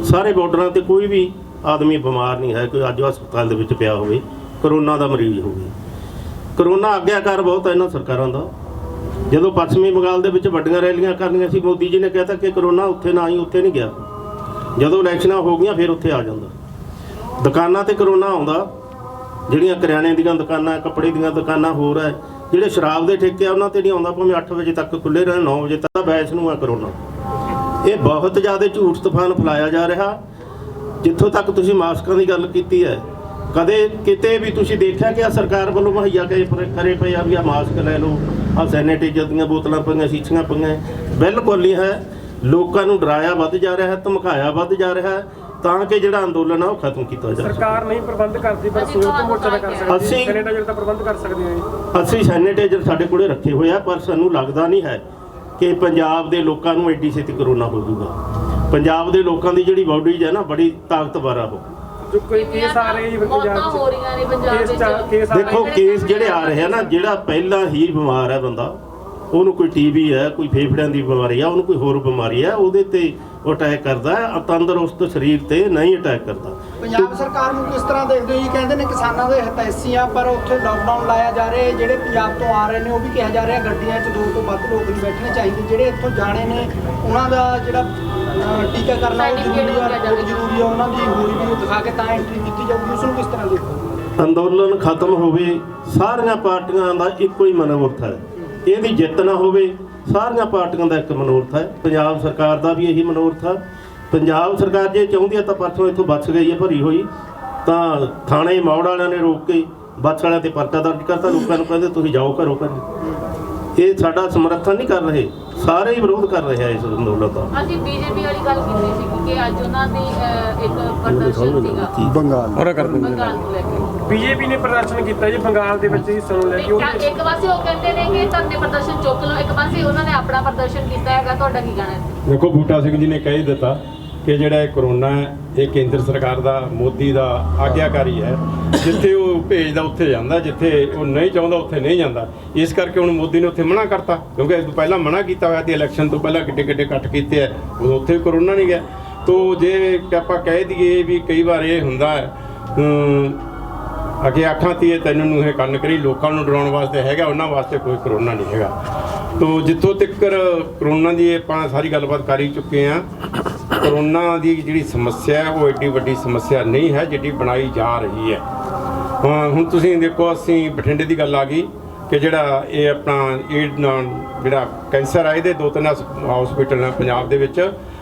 ਸਾਰੇ ਬਾਰਡਰਾਂ ਤੇ ਕੋਈ ਵੀ ਆਦਮੀ ਬਿਮਾਰ ਨਹੀਂ ਹੈ ਕੋਈ ਅੱਜ ਹਸਪਤਾਲ ਦੇ ਵਿੱਚ ਪਿਆ ਹੋਵੇ ਕਰੋਨਾ ਦਾ ਮਰੀਜ਼ ਹੋਵੇ। ਕਰੋਨਾ ਆਗਿਆਕਾਰ ਬਹੁਤ ਹੈ ਇਹਨਾਂ ਸਰਕਾਰਾਂ ਦਾ, ਜਦੋਂ ਪੱਛਮੀ ਬੰਗਾਲ ਦੇ ਵਿੱਚ ਵੱਡੀਆਂ ਰੈਲੀਆਂ ਕਰਨੀਆਂ ਸੀ, ਮੋਦੀ ਜੀ ਨੇ ਕਹਿਤਾ ਕਿ ਕਰੋਨਾ ਉੱਥੇ ਨਾ ਹੀ ਉੱਥੇ ਨਹੀਂ ਗਿਆ। ਜਦੋਂ ਇਲੈਕਸ਼ਨਾਂ ਹੋ ਗਈਆਂ ਫਿਰ ਉੱਥੇ ਆ ਜਾਂਦਾ। ਦੁਕਾਨਾਂ ਤੇ ਕਰੋਨਾ ਆਉਂਦਾ, ਜਿਹੜੀਆਂ ਕਰਿਆਨੇ ਦੀਆਂ ਦੁਕਾਨਾਂ, ਕੱਪੜੇ ਦੀਆਂ ਦੁਕਾਨਾਂ, ਹੋਰ ਹੈ ਜਿਹੜੇ ਸ਼ਰਾਬ ਦੇ ਠੇਕੇ ਆ ਉਹਨਾਂ ਤੇ ਨਹੀਂ ਆਉਂਦਾ, ਭਾਵੇਂ 8 ਵਜੇ ਤੱਕ ਖੁੱਲ੍ਹੇ ਰਹਿਣ, 9 ਵਜੇ ਤੱਕ ਬੈਸ ਨੂੰ ਆ ਕਰੋਨਾ। ਇਹ ਬਹੁਤ ਜ਼ਿਆਦਾ ਝੂਠ ਤੂਫਾਨ ਫੈਲਾਇਆ ਜਾ ਰਿਹਾ। ਜਿੱਥੋਂ ਤੱਕ ਤੁਸੀਂ ਮਾਸਕਾਂ ਦੀ ਗੱਲ ਕੀਤੀ ਹੈ, ਕਦੇ ਕਿਤੇ ਵੀ ਤੁਸੀਂ ਦੇਖਿਆ ਕਿ ਆ ਸਰਕਾਰ ਵੱਲੋਂ ਮੁਹੱਈਆ ਕਰੇ ਪਏ ਆ ਵੀ ਆ ਮਾਸਕ ਲੈ ਲਓ, ਆ ਸੈਨੀਟਾਈਜ਼ਰ ਦੀਆਂ ਬੋਤਲਾਂ ਪਈਆਂ, ਸ਼ੀਸ਼ੀਆਂ ਪਈਆਂ, ਬਿਲਕੁਲ ਨਹੀਂ ਹੈ। ਲੋਕਾਂ ਨੂੰ ਡਰਾਇਆ ਵੱਧ ਜਾ ਰਿਹਾ ਹੈ, ਧਮਕਾਇਆ ਵੱਧ ਜਾ ਰਿਹਾ ਹੈ, ਤਾਂ ਕਿ ਜਿਹੜਾ ਅੰਦੋਲਨ ਆ ਉਹ ਖਤਮ ਕੀਤਾ ਜਾ ਸਕੇ। ਸਰਕਾਰ ਨਹੀਂ ਪ੍ਰਬੰਧ ਕਰਦੀ, ਪਰ ਸੰਯੁਕਤ ਮੋਰਚਾ ਦਾ ਕਰ ਸਕਦੀ ਹੈ। ਸੈਨੀਟਾਈਜ਼ਰ ਦਾ ਪ੍ਰਬੰਧ ਕਰ ਸਕਦੀ ਹੈ ਜੀ। ਅਸੀਂ ਸੈਨੀਟਾਈਜ਼ਰ ਸਾਡੇ ਕੋਲੇ ਰੱਖੇ ਹੋਏ ਆ, ਪਰ ਸਾਨੂੰ ਲੱਗਦਾ ਨਹੀਂ ਹੈ ਕਿ ਪੰਜਾਬ ਦੇ ਲੋਕਾਂ ਨੂੰ ਐਡੀ ਛੇਤੀ ਕਰੋਨਾ ਹੋ ਜਾਊਗਾ। ਪੰਜਾਬ ਦੇ ਲੋਕਾਂ ਦੀ ਜਿਹੜੀ ਬਾਡੀ ਹੈ ਨਾ, ਬੜੀ ਤਾਕਤਵਰ ਆ ਉਹ। ਜੋ ਕੋਈ ਕੇਸ ਆ ਰਹੇ ਜੀ ਪੰਜਾਬ 'ਚ, ਹੋ ਰਹੀਆਂ ਨੇ ਪੰਜਾਬ ਵਿੱਚ। ਦੇਖੋ ਕੇਸ ਜਿਹੜੇ ਆ ਰਹੇ ਆ ਨਾ, ਜਿਹੜਾ ਪਹਿਲਾਂ ਹੀ ਬਿਮਾਰ ਹੈ ਬੰਦਾ, ਉਹਨੂੰ ਕੋਈ ਟੀਬੀ ਹੈ, ਕੋਈ ਫੇਫੜਿਆਂ ਦੀ ਬਿਮਾਰੀ ਆ, ਉਹਨੂੰ ਕੋਈ ਹੋਰ ਬਿਮਾਰੀ ਹੈ, ਉਹਦੇ ਤੇ ਉਹ ਅਟੈਕ ਕਰਦਾ ਹੈ, ਤੰਦਰੁਸਤ ਸਰੀਰ ਤੇ ਨਹੀਂ ਅਟੈਕ ਕਰਦਾ। ਪੰਜਾਬ ਸਰਕਾਰ ਨੂੰ ਕਿਸ ਤਰ੍ਹਾਂ ਦੇਖਦੇ ਹੋ ਜੀ? ਕਹਿੰਦੇ ਨੇ ਕਿਸਾਨਾਂ ਦੇ ਹਿਤੈਸ਼ੀ ਆ, ਪਰ ਉੱਥੇ ਲਾਕਡਾਊਨ ਲਾਇਆ ਜਾ ਰਿਹਾ। ਜਿਹੜੇ ਪੰਜਾਬ ਤੋਂ ਆ ਰਹੇ ਨੇ ਉਹ ਵੀ ਕਿਹਾ ਜਾ ਰਿਹਾ ਗੱਡੀਆਂ 'ਚ 2 ਤੋਂ ਵੱਧ ਲੋਕ ਨਹੀਂ ਬੈਠਣੇ ਚਾਹੀਦੇ। ਜਿਹੜੇ ਇੱਥੋਂ ਜਾਣੇ ਨੇ ਉਹਨਾਂ ਦਾ ਜਿਹੜਾ ਟੀਕਾ ਕਰਨਾ ਉਹ ਜ਼ਰੂਰੀ ਆ, ਉਹਨਾਂ ਦੀ ਹੋਈ ਵੀ ਦਿਖਾ ਕੇ ਤਾਂ ਐਂਟਰੀ ਕੀਤੀ ਜਾਊਗੀ। ਉਸ ਨੂੰ ਕਿਸ ਤਰ੍ਹਾਂ ਦੇਖਦੇ ਹੋ? ਅੰਦੋਲਨ ਖਤਮ ਹੋਵੇ, ਸਾਰੀਆਂ ਪਾਰਟੀਆਂ ਦਾ ਇੱਕੋ ਹੀ ਮਨੋਰਥ ਹੈ, ਇਹਦੀ ਜਿੱਤ ਨਾ ਹੋਵੇ। ਸਾਰੀਆਂ ਪਾਰਟੀਆਂ ਦਾ ਇੱਕ ਮਨੋਰਥ ਹੈ, ਪੰਜਾਬ ਸਰਕਾਰ ਦਾ ਵੀ ਇਹੀ ਮਨੋਰਥ ਹੈ। ਪੰਜਾਬ ਸਰਕਾਰ ਜੇ ਚਾਹੁੰਦੀ ਹੈ ਤਾਂ ਪਰਸੋਂ ਇੱਥੋਂ ਬੱਸ ਗਈ ਹੈ ਭਰੀ ਹੋਈ, ਤਾਂ ਥਾਣੇ ਮੌੜ ਵਾਲਿਆਂ ਨੇ ਰੋਕ ਕੇ ਬੱਸ ਵਾਲਿਆਂ ਤੇ ਪਰਚਾ ਦਰਜ ਕਰਤਾ। ਲੋਕਾਂ ਨੂੰ ਕਹਿੰਦੇ ਤੁਸੀਂ ਜਾਓ ਘਰੋਂ ਘਰ। ਇਹ ਸਾਡਾ ਸਮਰਥਨ ਨਹੀਂ ਕਰ ਰਹੇ, ਸਾਰੇ ਹੀ ਵਿਰੋਧ ਕਰ ਰਹੇ ਆ ਇਸ ਅੰਦੋਲਨ ਦਾ। ਅਸੀਂ ਬੀਜੇਪੀ ਵਾਲੀ ਗੱਲ ਕੀਤੀ ਸੀ ਕਿ ਅੱਜ ਉਹਨਾਂ ਦੀ ਇੱਕ ਪ੍ਰਦਰਸ਼ਨ ਸੀਗਾ ਬੰਗਾਲ ਬੰਗਾਲ ਨੂੰ ਲੈ ਕੇ। ਬੀਜੇਪੀ ਨੇ ਪ੍ਰਦਰਸ਼ਨ ਕੀਤਾ ਜੀ ਬੰਗਾਲ ਦੇ ਵਿੱਚ ਹਿੱਸਾ ਨੂੰ ਲੈ ਕੇ। ਇੱਕ ਪਾਸੇ ਉਹ ਕਹਿੰਦੇ ਨੇ ਕਿ ਧਰਨੇ ਪ੍ਰਦਰਸ਼ਨ ਚੁੱਕ ਲਓ, ਇੱਕ ਪਾਸੇ ਉਹਨਾਂ ਨੇ ਆਪਣਾ ਪ੍ਰਦਰਸ਼ਨ ਕੀਤਾ ਹੈਗਾ। ਤੁਹਾਡਾ ਕੀ ਕਹਿਣਾ ਹੈ? ਦੇਖੋ, ਬੂਟਾ ਸਿੰਘ ਜੀ ਨੇ ਕਹਿ ਦਿੱਤਾ ਕਿ ਜਿਹੜਾ ਇਹ ਕਰੋਨਾ ਹੈ, ਇਹ ਕੇਂਦਰ ਸਰਕਾਰ ਦਾ, ਮੋਦੀ ਦਾ ਆਗਿਆਕਾਰੀ ਹੈ। ਜਿੱਥੇ ਉਹ ਭੇਜਦਾ ਉੱਥੇ ਜਾਂਦਾ, ਜਿੱਥੇ ਉਹ ਨਹੀਂ ਚਾਹੁੰਦਾ ਉੱਥੇ ਨਹੀਂ ਜਾਂਦਾ। ਇਸ ਕਰਕੇ ਹੁਣ ਮੋਦੀ ਨੇ ਉੱਥੇ ਮਨਾ ਕਰਤਾ, ਕਿਉਂਕਿ ਇਸ ਤੋਂ ਪਹਿਲਾਂ ਮਨਾ ਕੀਤਾ ਹੋਇਆ ਸੀ। ਇਲੈਕਸ਼ਨ ਤੋਂ ਪਹਿਲਾਂ ਕਿੱਡੇ ਕਿੱਡੇ ਕੱਟ ਕੀਤੇ ਹੈ, ਉਦੋਂ ਉੱਥੇ ਕਰੋਨਾ ਨਹੀਂ ਗਿਆ। ਤੋ ਜੇ ਆਪਾਂ ਕਹਿ ਦਈਏ ਵੀ ਕਈ ਵਾਰ ਇਹ ਹੁੰਦਾ ਹੈ ਅੱਗੇ ਅੱਖਾਂ ਤੀਏ ਤੈਨੂੰ ਨੂੰ ਇਹ ਕੰਨ ਕਰੀ, ਲੋਕਾਂ ਨੂੰ ਡਰਾਉਣ ਵਾਸਤੇ ਹੈਗਾ, ਉਹਨਾਂ ਵਾਸਤੇ ਕੋਈ ਕਰੋਨਾ ਨਹੀਂ ਹੈਗਾ। ਤੋ ਜਿੱਥੋਂ ਤੱਕ ਕਰੋਨਾ ਦੀ ਆਪਾਂ ਸਾਰੀ ਗੱਲਬਾਤ ਕਰ ਹੀ ਚੁੱਕੇ ਹਾਂ। ਕਰੋਨਾ ਦੀ ਜਿਹੜੀ ਸਮੱਸਿਆ ਹੈ ਉਹ ਐਡੀ ਵੱਡੀ ਸਮੱਸਿਆ ਨਹੀਂ ਹੈ ਜਿੱਡੀ ਬਣਾਈ ਜਾ ਰਹੀ ਹੈ। ਹੁਣ ਤੁਸੀਂ ਦੇਖੋ, ਅਸੀਂ ਬਠਿੰਡੇ ਦੀ ਗੱਲ ਆ ਗਈ ਕਿ ਜਿਹੜਾ ਇਹ ਆਪਣਾ ਜਿਹੜਾ ਕੈਂਸਰ ਆ, ਇਹਦੇ 2-3 ਹਸਪੀਟਲ ਨੇ ਪੰਜਾਬ ਦੇ ਵਿੱਚ।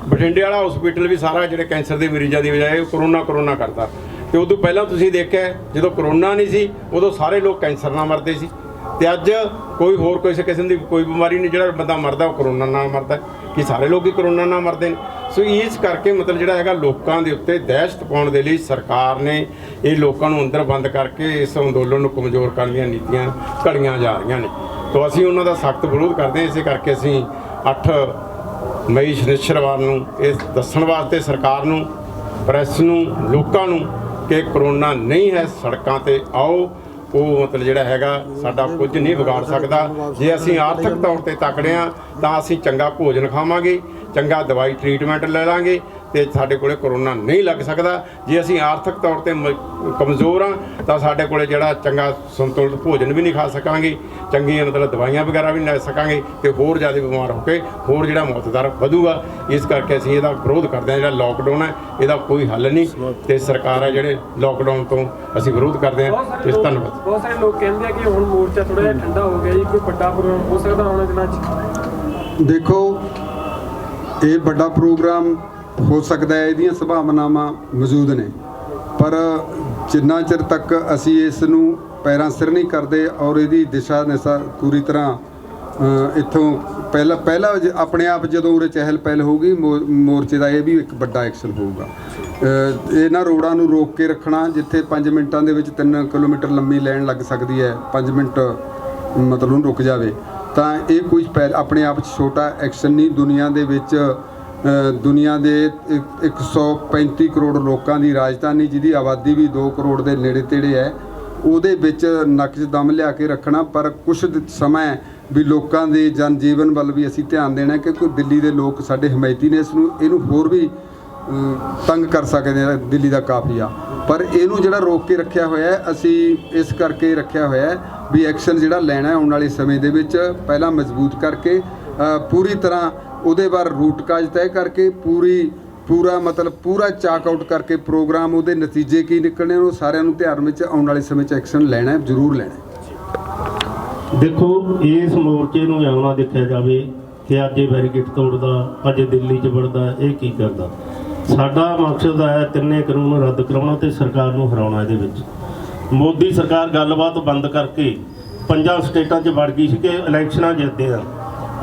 ਬਠਿੰਡੇ ਵਾਲਾ ਹਸਪੀਟਲ ਵੀ ਸਾਰਾ ਜਿਹੜੇ ਕੈਂਸਰ ਦੇ ਮਰੀਜ਼ਾਂ ਦੀ ਬਜਾਏ ਕਰੋਨਾ ਕਰਦਾ। ਤੇ ਉਦੋਂ ਪਹਿਲਾਂ ਤੁਸੀਂ ਦੇਖਿਆ ਜਦੋਂ ਕਰੋਨਾ ਨਹੀਂ ਸੀ, ਉਦੋਂ ਸਾਰੇ ਲੋਕ ਕੈਂਸਰ ਨਾਲ ਮਰਦੇ ਸੀ। ਤੇ ਅੱਜ ਕੋਈ ਹੋਰ ਕਿਸੇ ਕਿਸਮ ਦੀ ਕੋਈ ਬਿਮਾਰੀ ਨਹੀਂ, ਜਿਹੜਾ ਬੰਦਾ ਮਰਦਾ ਉਹ ਕਰੋਨਾ ਨਾਲ ਮਰਦਾ। ਕਿ ਸਾਰੇ ਲੋਕ ਹੀ ਕਰੋਨਾ ਨਾਲ ਮਰਦੇ ਨੇ। ਸੋ ਇਸ ਕਰਕੇ ਮਤਲਬ ਜਿਹੜਾ ਹੈਗਾ, ਲੋਕਾਂ ਦੇ ਉੱਤੇ ਦਹਿਸ਼ਤ ਪਾਉਣ ਦੇ ਲਈ ਸਰਕਾਰ ਨੇ ਇਹ ਲੋਕਾਂ ਨੂੰ ਅੰਦਰ ਬੰਦ ਕਰਕੇ ਇਸ ਅੰਦੋਲਨ ਨੂੰ ਕਮਜ਼ੋਰ ਕਰਨ ਦੀਆਂ ਨੀਤੀਆਂ ਘੜੀਆਂ ਜਾ ਰਹੀਆਂ ਨੇ। ਤਾਂ ਅਸੀਂ ਉਹਨਾਂ ਦਾ ਸਖਤ ਵਿਰੋਧ ਕਰਦੇ ਹਾਂ। ਇਸੇ ਕਰਕੇ ਅਸੀਂ 8 ਮਈ ਸ਼ਨੀਚਰਵਾਰ ਨੂੰ ਇਹ ਦੱਸਣ ਵਾਸਤੇ ਸਰਕਾਰ ਨੂੰ, ਪ੍ਰੈਸ ਨੂੰ, ਲੋਕਾਂ ਨੂੰ ਕਿ ਕਰੋਨਾ ਨਹੀਂ ਹੈ। ਸੜਕਾਂ ਤੇ ਆਓ, ਉਹ ਮਤਲਬ ਜਿਹੜਾ ਹੈਗਾ ਸਾਡਾ ਕੁਝ ਨਹੀਂ ਵਿਗਾੜ ਸਕਦਾ। ਜੇ ਅਸੀਂ ਆਰਥਿਕ ਤੌਰ ਤੇ ਤਕੜੇ ਹਾਂ ਤਾਂ ਅਸੀਂ ਚੰਗਾ ਭੋਜਨ ਖਾਵਾਂਗੇ, ਚੰਗਾ ਦਵਾਈ ਟ੍ਰੀਟਮੈਂਟ ਲੈ ਲਾਂਗੇ ਤੇ ਸਾਡੇ ਕੋਲੇ ਕਰੋਨਾ ਨਹੀਂ ਲੱਗ ਸਕਦਾ। ਜੇ ਅਸੀਂ ਆਰਥਿਕ ਤੌਰ ਤੇ ਕਮਜ਼ੋਰ ਹਾਂ ਤਾਂ ਸਾਡੇ ਕੋਲੇ ਜਿਹੜਾ ਚੰਗਾ ਸੰਤੁਲਿਤ ਭੋਜਨ ਵੀ ਨਹੀਂ ਖਾ ਸਕਾਂਗੇ, ਚੰਗੀਆਂ ਮਤਲਬ ਦਵਾਈਆਂ ਵਗੈਰਾ ਵੀ ਨਹੀਂ ਲੈ ਸਕਾਂਗੇ ਤੇ ਹੋਰ ਜ਼ਿਆਦਾ ਬਿਮਾਰ ਹੋ ਕੇ ਹੋਰ ਜਿਹੜਾ ਮੌਤ ਦਰ ਵਧੂਗਾ। ਇਸ ਕਰਕੇ ਅਸੀਂ ਇਹਦਾ ਵਿਰੋਧ ਕਰਦੇ ਹਾਂ। ਜਿਹੜਾ ਲਾਕਡਾਊਨ ਹੈ ਇਹਦਾ ਕੋਈ ਹੱਲ ਨਹੀਂ ਤੇ ਸਰਕਾਰ ਹੈ ਜਿਹੜੇ ਲਾਕਡਾਊਨ ਤੋਂ ਅਸੀਂ ਵਿਰੋਧ ਕਰਦੇ ਹਾਂ। ਇਸ ਧੰਨਵਾਦ। ਬਹੁਤ ਸਾਰੇ ਲੋਕ ਕਹਿੰਦੇ ਆ ਕਿ ਹੁਣ ਮੋਰਚਾ ਥੋੜਾ ਜਿਹਾ ਠੰਡਾ ਹੋ ਗਿਆ ਜੀ, ਕੋਈ ਵੱਡਾ ਪ੍ਰੋਗਰਾਮ ਹੋ ਸਕਦਾ ਆਉਣ ਦਿਨਾਂ 'ਚ? ਦੇਖੋ, ਇਹ ਵੱਡਾ ਪ੍ਰੋਗਰਾਮ ਹੋ ਸਕਦਾ ਹੈ, ਇਹਦੀਆਂ ਸੰਭਾਵਨਾਵਾਂ ਮੌਜੂਦ ਨੇ, ਪਰ ਜਿੰਨਾ ਚਿਰ ਤੱਕ ਅਸੀਂ ਇਸ ਨੂੰ ਪੈਰਾਂ ਸਿਰ ਨਹੀਂ ਕਰਦੇ ਔਰ ਇਹਦੀ ਦਿਸ਼ਾ ਨਿਸ਼ਾ ਪੂਰੀ ਤਰ੍ਹਾਂ ਇੱਥੋਂ ਪਹਿਲਾਂ ਆਪਣੇ ਆਪ ਜਦੋਂ ਉਰੇ ਚਹਿਲ ਪਹਿਲ ਹੋਊਗੀ ਮੋਰਚੇ ਦਾ, ਇਹ ਵੀ ਇੱਕ ਵੱਡਾ ਐਕਸ਼ਨ ਹੋਊਗਾ। ਇਹਨਾਂ ਰੋਡਾਂ ਨੂੰ ਰੋਕ ਕੇ ਰੱਖਣਾ, ਜਿੱਥੇ 5 ਮਿੰਟਾਂ ਦੇ ਵਿੱਚ 3 ਕਿਲੋਮੀਟਰ ਲੰਮੀ ਲਾਈਨ ਲੱਗ ਸਕਦੀ ਹੈ, 5 ਮਿੰਟ ਮਤਲਬ ਨੂੰ ਰੁਕ ਜਾਵੇ, ਤਾਂ ਇਹ ਕੋਈ ਆਪਣੇ ਆਪ 'ਚ ਛੋਟਾ ਐਕਸ਼ਨ ਨਹੀਂ। ਦੁਨੀਆ ਦੇ 135 ਕਰੋੜ ਲੋਕਾਂ ਦੀ ਰਾਜਧਾਨੀ, ਜਿਹਦੀ ਆਬਾਦੀ ਵੀ 2 ਕਰੋੜ ਦੇ ਨੇੜੇ ਤੇੜੇ ਹੈ, ਉਹਦੇ ਵਿੱਚ ਨੱਕ 'ਚ ਦਮ ਲਿਆ ਕੇ ਰੱਖਣਾ। ਪਰ ਕੁਛ ਸਮਾਂ ਵੀ ਲੋਕਾਂ ਦੇ ਜਨ ਜੀਵਨ ਵੱਲ ਵੀ ਅਸੀਂ ਧਿਆਨ ਦੇਣਾ, ਕਿਉਂਕਿ ਦਿੱਲੀ ਦੇ ਲੋਕ ਸਾਡੇ ਹਮਾਇਤੀ ਨੇ। ਇਹਨੂੰ ਹੋਰ ਵੀ ਤੰਗ ਕਰ ਸਕਦੇ ਆ ਦਿੱਲੀ ਦਾ ਕਾਫੀਆ। ਪਰ ਇਹਨੂੰ ਜਿਹੜਾ ਰੋਕ ਕੇ ਰੱਖਿਆ ਹੋਇਆ ਹੈ, ਅਸੀਂ ਇਸ ਕਰਕੇ ਰੱਖਿਆ ਹੋਇਆ ਹੈ ਵੀ ਐਕਸ਼ਨ ਜਿਹੜਾ ਲੈਣਾ ਆਉਣ ਵਾਲੇ ਸਮੇਂ ਦੇ ਵਿੱਚ ਪਹਿਲਾਂ ਮਜ਼ਬੂਤ ਕਰਕੇ ਪੂਰੀ ਤਰ੍ਹਾਂ ਉਹਦੇ ਬਾਰੇ ਰੂਟ ਕਾਜ ਤੈਅ ਕਰਕੇ ਪੂਰਾ ਚਾਕ ਆਊਟ ਕਰਕੇ ਪ੍ਰੋਗਰਾਮ ਉਹਦੇ ਨਤੀਜੇ ਕੀ ਨਿਕਲਣੇ ਉਹ ਸਾਰਿਆਂ ਨੂੰ ਧਿਆਨ ਵਿੱਚ ਆਉਣ ਵਾਲੇ ਸਮੇਂ 'ਚ ਐਕਸ਼ਨ ਲੈਣਾ ਜ਼ਰੂਰ ਲੈਣਾ। ਦੇਖੋ, ਇਸ ਮੋਰਚੇ ਨੂੰ ਆਉਣਾ ਦੇਖਿਆ ਜਾਵੇ ਕਿ ਅੱਜ ਇਹ ਬੈਰੀਕੇਡ ਤੋੜਦਾ, ਅੱਜ ਦਿੱਲੀ 'ਚ ਵੜਦਾ, ਇਹ ਕੀ ਕਰਦਾ। ਸਾਡਾ ਮਕਸਦ ਹੈ ਤਿੰਨੇ ਕਾਨੂੰਨ ਰੱਦ ਕਰਾਉਣਾ ਤੇ ਸਰਕਾਰ ਨੂੰ ਹਰਾਉਣਾ। ਇਹਦੇ ਵਿੱਚ ਮੋਦੀ ਸਰਕਾਰ ਗੱਲਬਾਤ ਬੰਦ ਕਰਕੇ 5 ਸਟੇਟਾਂ 'ਚ ਵੜ ਗਈ ਸੀ ਕਿ ਇਲੈਕਸ਼ਨਾਂ ਜਿੱਤਦੇ ਆ।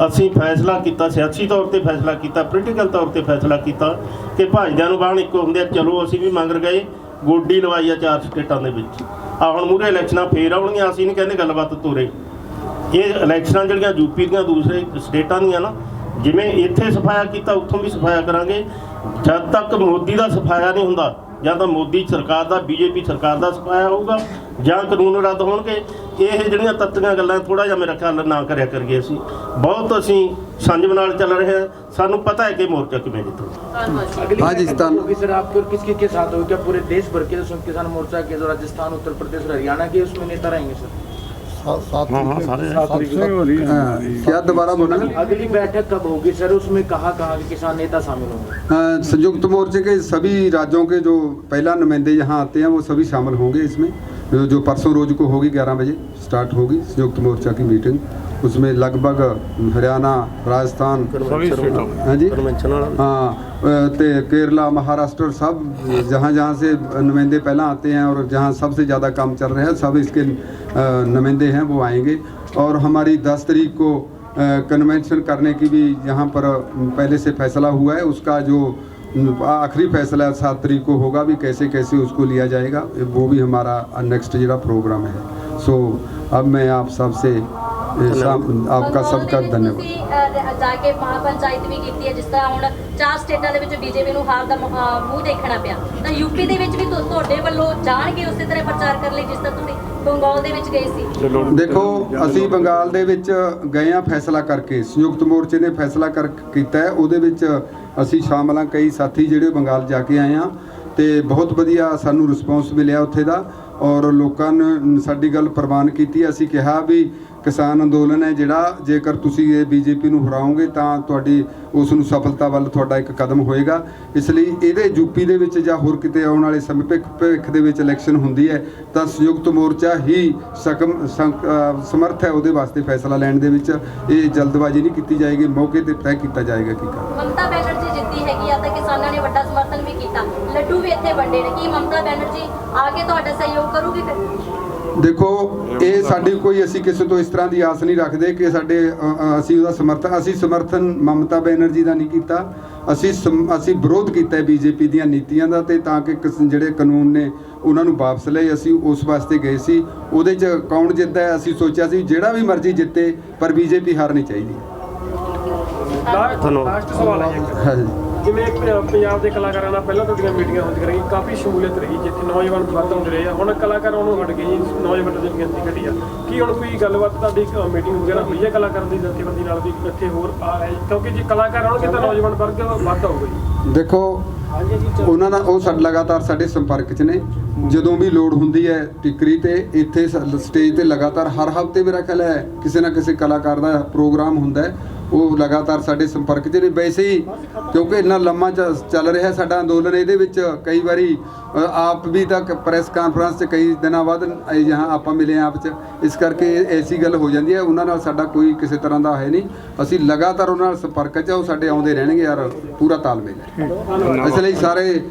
ਅਸੀਂ ਫੈਸਲਾ ਕੀਤਾ, ਸਿਆਸੀ ਤੌਰ ਤੇ ਫੈਸਲਾ ਕੀਤਾ, ਪੋਲੀਟੀਕਲ ਤੌਰ ਤੇ ਫੈਸਲਾ ਕੀਤਾ ਕਿ ਭਾਜਦਿਆਂ ਨੂੰ ਬਾਹਣ ਇੱਕੋ ਹੁੰਦੇ ਆ। ਚਲੋ ਅਸੀਂ ਵੀ ਮੰਗ ਗਏ, ਗੋਡੀ ਲਵਾਈ ਆ 4 ਸਟੇਟਾਂ ਦੇ ਵਿੱਚ। ਆ ਹੁਣ ਮੂਹਰੇ ਇਲੈਕਸ਼ਨਾਂ ਫੇਰ ਆਉਣਗੀਆਂ, ਅਸੀਂ ਨਹੀਂ ਕਹਿੰਦੇ ਗੱਲਬਾਤ ਤੋਰੇ। ਇਹ ਇਲੈਕਸ਼ਨਾਂ ਜਿਹੜੀਆਂ ਯੂਪੀ ਦੀਆਂ ਦੂਸਰੇ ਸਟੇਟਾਂ ਦੀਆਂ ਨਾ, ਜਿਵੇਂ ਇੱਥੇ ਸਫਾਇਆ ਕੀਤਾ ਉੱਥੋਂ ਵੀ ਸਫਾਇਆ ਕਰਾਂਗੇ। ਜਦ ਤੱਕ ਮੋਦੀ ਦਾ ਸਫਾਇਆ ਨਹੀਂ ਹੁੰਦਾ, ਜਾਂ ਤਾਂ ਮੋਦੀ ਸਰਕਾਰ ਦਾ, ਬੀਜੇਪੀ ਸਰਕਾਰ ਦਾ ਸਫਾਇਆ ਹੋਊਗਾ, ਜਾਂ ਕਾਨੂੰਨ ਰੱਦ ਹੋਣਗੇ। ਇਹ ਜਿਹੜੀਆਂ ਤੱਤੀਆਂ ਗੱਲਾਂ ਥੋੜਾ ਜਿਹਾ ਮੇਰਾ ਖਿਆਲ ਨਾ ਕਰਿਆ ਕਰੀਏ। ਅਸੀਂ ਸੰਜਮ ਨਾਲ ਚੱਲ ਰਹੇ ਹਾਂ, ਸਾਨੂੰ ਪਤਾ ਹੈ ਕਿ ਮੋਰਚਾ ਕਿਵੇਂ ਜਿੱਤੂਗਾ। हाँ जी, सर आपको किसके के साथ हो, क्या पूरे देश भर के संयुक्त किसान मोर्चा के जो राजस्थान, उत्तर प्रदेश और हरियाणा के उसमें नेता रहेंगे सर? क्या दोबारा बोला? अगली बैठक कब होगी सर? उसमें कहाँ के किसान नेता शामिल होंगे? संयुक्त मोर्चे के सभी राज्यों के जो पहला नुमाइंदे यहाँ आते हैं वो सभी शामिल होंगे इसमें। जो परसों रोज को होगी 11 बजे स्टार्ट होगी संयुक्त मोर्चा की मीटिंग। उसमें लगभग हरियाणा, राजस्थान, हाँ जी, हाँ, केरला, महाराष्ट्र, सब जहाँ से नुमाइंदे पहला आते हैं और जहाँ सबसे ज़्यादा काम चल रहे हैं, सब इसके नुमाइंदे हैं वो आएंगे। और हमारी 10 तारीख को कन्वेंशन करने की भी यहाँ पर पहले से फैसला हुआ है। उसका जो आखिरी फैसला 7 तारीख को होगा भी, कैसे कैसे उसको लिया जाएगा, वो भी हमारा नेक्स्ट जो प्रोग्राम है। सो अब मैं आप सबसे आपका सबका धन्यवाद। जाके महापंचायत भी की है, जिस तरह हुण 4 स्टेटां दे विच बीजेपी नूं हार दा मूँह देखना पिया, तां यूपी दे विच भी तुहाडे वल्लों जाणगे उਸੇ तरह प्रचार कर ਲਈ जिस तरह तुसीं ਬੰਗਾਲ ਦੇ ਵਿੱਚ ਗਏ ਸੀ। देखो, ਅਸੀਂ ਬੰਗਾਲ ਦੇ ਵਿੱਚ ਗਏ ਆ ਫੈਸਲਾ ਕਰਕੇ, ਸੰਯੁਕਤ ਮੋਰਚੇ ਨੇ ਫੈਸਲਾ ਕੀਤਾ ਹੈ। ਉਹਦੇ ਵਿੱਚ ਅਸੀਂ ਸ਼ਾਮਲ ਹਾਂ, ਕਈ ਸਾਥੀ ਜਿਹੜੇ ਬੰਗਾਲ ਜਾ ਕੇ ਆਏ ਆ ਤੇ ਬਹੁਤ ਵਧੀਆ ਸਾਨੂੰ ਰਿਸਪੌਂਸ ਮਿਲਿਆ ਉੱਥੇ ਦਾ। ਔਰ ਲੋਕਾਂ ਨੇ ਸਾਡੀ ਗੱਲ ਪ੍ਰਵਾਨ ਕੀਤੀ। ਅਸੀਂ ਕਿਹਾ ਵੀ ਕਿਸਾਨ ਅੰਦੋਲਨ ਹੈ ਜਿਹੜਾ, ਜੇਕਰ ਤੁਸੀਂ ਇਹ ਬੀਜੇਪੀ ਨੂੰ ਹਰਾਓਗੇ ਤਾਂ ਤੁਹਾਡੀ ਉਸ ਨੂੰ ਸਫਲਤਾ ਵੱਲ ਤੁਹਾਡਾ ਇੱਕ ਕਦਮ ਹੋਏਗਾ। ਇਸ ਲਈ ਇਹਦੇ ਯੂਪੀ ਦੇ ਵਿੱਚ ਜਾਂ ਹੋਰ ਕਿਤੇ ਆਉਣ ਵਾਲੇ ਸਮੇਂ ਭਵਿੱਖ ਦੇ ਵਿੱਚ ਇਲੈਕਸ਼ਨ ਹੁੰਦੀ ਹੈ ਤਾਂ ਸੰਯੁਕਤ ਮੋਰਚਾ ਹੀ ਸਮਰਥ ਹੈ ਉਹਦੇ ਵਾਸਤੇ ਫੈਸਲਾ ਲੈਣ ਦੇ ਵਿੱਚ। ਇਹ ਜਲਦਬਾਜ਼ੀ ਨਹੀਂ ਕੀਤੀ ਜਾਏਗੀ, ਮੌਕੇ ਤੇ ਤੈਅ ਕੀਤਾ ਜਾਏਗਾ ਕੀ ਕਰਨਾ। ਮਮਤਾ ਬੈਨਰਜੀ ਜਿੱਤੀ ਹੈਗੀ ਆ ਤਾਂ ਕਿਸਾਨਾਂ ਨੇ ਵੱਡਾ ਸਮਰਥਨ ਵੀ ਕੀਤਾ, ਲੱਡੂ ਵੀ ਇੱਥੇ ਵੰਡੇ ਨੇ। ਕੀ ਮਮਤਾ ਬੈਨਰਜੀ ਆ ਕੇ ਤੁਹਾਡਾ ਸਹਿਯੋਗ ਕਰੂਗੀ ਫਿਰ? ਦੇਖੋ, ਇਹ ਸਾਡੀ ਕੋਈ, ਅਸੀਂ ਕਿਸੇ ਤੋਂ ਇਸ ਤਰ੍ਹਾਂ ਦੀ ਆਸ ਨਹੀਂ ਰੱਖਦੇ ਕਿ ਅਸੀਂ ਉਹਦਾ ਸਮਰਥਨ ਮਮਤਾ ਬੈਨਰਜੀ ਦਾ ਨਹੀਂ ਕੀਤਾ। ਅਸੀਂ ਵਿਰੋਧ ਕੀਤਾ ਬੀਜੇਪੀ ਦੀਆਂ ਨੀਤੀਆਂ ਦਾ, ਤੇ ਤਾਂ ਕਿ ਜਿਹੜੇ ਕਾਨੂੰਨ ਨੇ ਉਹਨਾਂ ਨੂੰ ਵਾਪਸ ਲਏ। ਅਸੀਂ ਉਸ ਵਾਸਤੇ ਗਏ ਸੀ। ਉਹਦੇ 'ਚ ਕੌਣ ਜਿੱਤਦਾ ਹੈ, ਅਸੀਂ ਸੋਚਿਆ ਸੀ ਜਿਹੜਾ ਵੀ ਮਰਜ਼ੀ ਜਿੱਤੇ, ਪਰ ਬੀਜੇਪੀ ਹਾਰਨੀ ਚਾਹੀਦੀ ਹੈ। ਲਾਸਟ ਸਵਾਲ ਹੈ, ਜਿਵੇਂ ਪੰਜਾਬ ਦੇ ਕਲਾਕਾਰਾਂ ਨਾਲ ਪਹਿਲਾਂ ਤੁਹਾਡੀਆਂ ਮੀਟਿੰਗਾਂ ਹੁੰਦੀਆਂ ਰਹੀਆਂ, ਕਾਫੀ ਸ਼ਮੂਲੀਅਤ ਰਹੀ, ਜਿੱਥੇ ਨੌਜਵਾਨ ਵੱਧ ਆਉਂਦੇ ਰਹੇ ਆ। ਹੁਣ ਕਲਾਕਾਰਾਂ ਨੂੰ ਹਟ ਗਏ, ਨੌਜਵਾਨਾਂ ਦੀ ਗਿਣਤੀ ਘਟੀ ਆ। ਕੀ ਹੁਣ ਕੋਈ ਗੱਲਬਾਤ ਤੁਹਾਡੀ ਮੀਟਿੰਗ ਵਗੈਰਾ ਹੋਈ ਹੈ ਕਲਾਕਾਰਾਂ ਦੀ ਜਥੇਬੰਦੀ ਨਾਲ ਵੀ ਇੱਥੇ ਹੋਰ ਆ ਹੈ? ਕਿਉਂਕਿ ਜੇ ਕਲਾਕਾਰ ਆਉਣਗੇ ਤਾਂ ਨੌਜਵਾਨ ਵਰਗ ਵੱਧ ਆਊਗਾ ਜੀ। ਦੇਖੋ, ਉਹਨਾਂ ਨਾਲ ਉਹ ਲਗਾਤਾਰ ਸਾਡੇ ਸੰਪਰਕ 'ਚ ਨੇ। ਜਦੋਂ ਵੀ ਲੋੜ ਹੁੰਦੀ ਹੈ ਟਿਕਰੀ ਤੇ ਇੱਥੇ ਸਟੇਜ ਤੇ ਲਗਾਤਾਰ ਹਰ ਹਫ਼ਤੇ ਮੇਰਾ ਖਿਆਲ ਹੈ ਕਿਸੇ ਨਾ ਕਿਸੇ ਕਲਾਕਾਰ ਦਾ ਪ੍ਰੋਗਰਾਮ ਹੁੰਦਾ ਹੈ। ਉਹ ਲਗਾਤਾਰ ਸਾਡੇ ਸੰਪਰਕ 'ਚ ਨੇ। ਵੈਸੇ ਹੀ ਕਿਉਂਕਿ ਇੰਨਾ ਲੰਮਾ ਚੱਲ ਰਿਹਾ ਸਾਡਾ ਅੰਦੋਲਨ, ਇਹਦੇ ਵਿੱਚ ਕਈ ਵਾਰੀ ਆਪ ਵੀ ਤੱਕ ਪ੍ਰੈਸ ਕਾਨਫਰੰਸ 'ਚ ਕਈ ਦਿਨਾਂ ਬਾਅਦ ਜਹਾਂ ਆਪਾਂ ਮਿਲੇ ਆਪ 'ਚ, ਇਸ ਕਰਕੇ ਐਸੀ ਗੱਲ ਹੋ ਜਾਂਦੀ ਹੈ। ਉਹਨਾਂ ਨਾਲ ਸਾਡਾ ਕੋਈ ਕਿਸੇ ਤਰ੍ਹਾਂ ਦਾ ਹੈ ਨਹੀਂ, ਅਸੀਂ ਲਗਾਤਾਰ ਉਹਨਾਂ ਨਾਲ ਸੰਪਰਕ 'ਚ, ਉਹ ਸਾਡੇ ਆਉਂਦੇ ਰਹਿਣਗੇ ਯਾਰ, ਪੂਰਾ ਤਾਲਮੇਲ ਹੈ। ਇਸ ਲਈ ਸਾਰੇ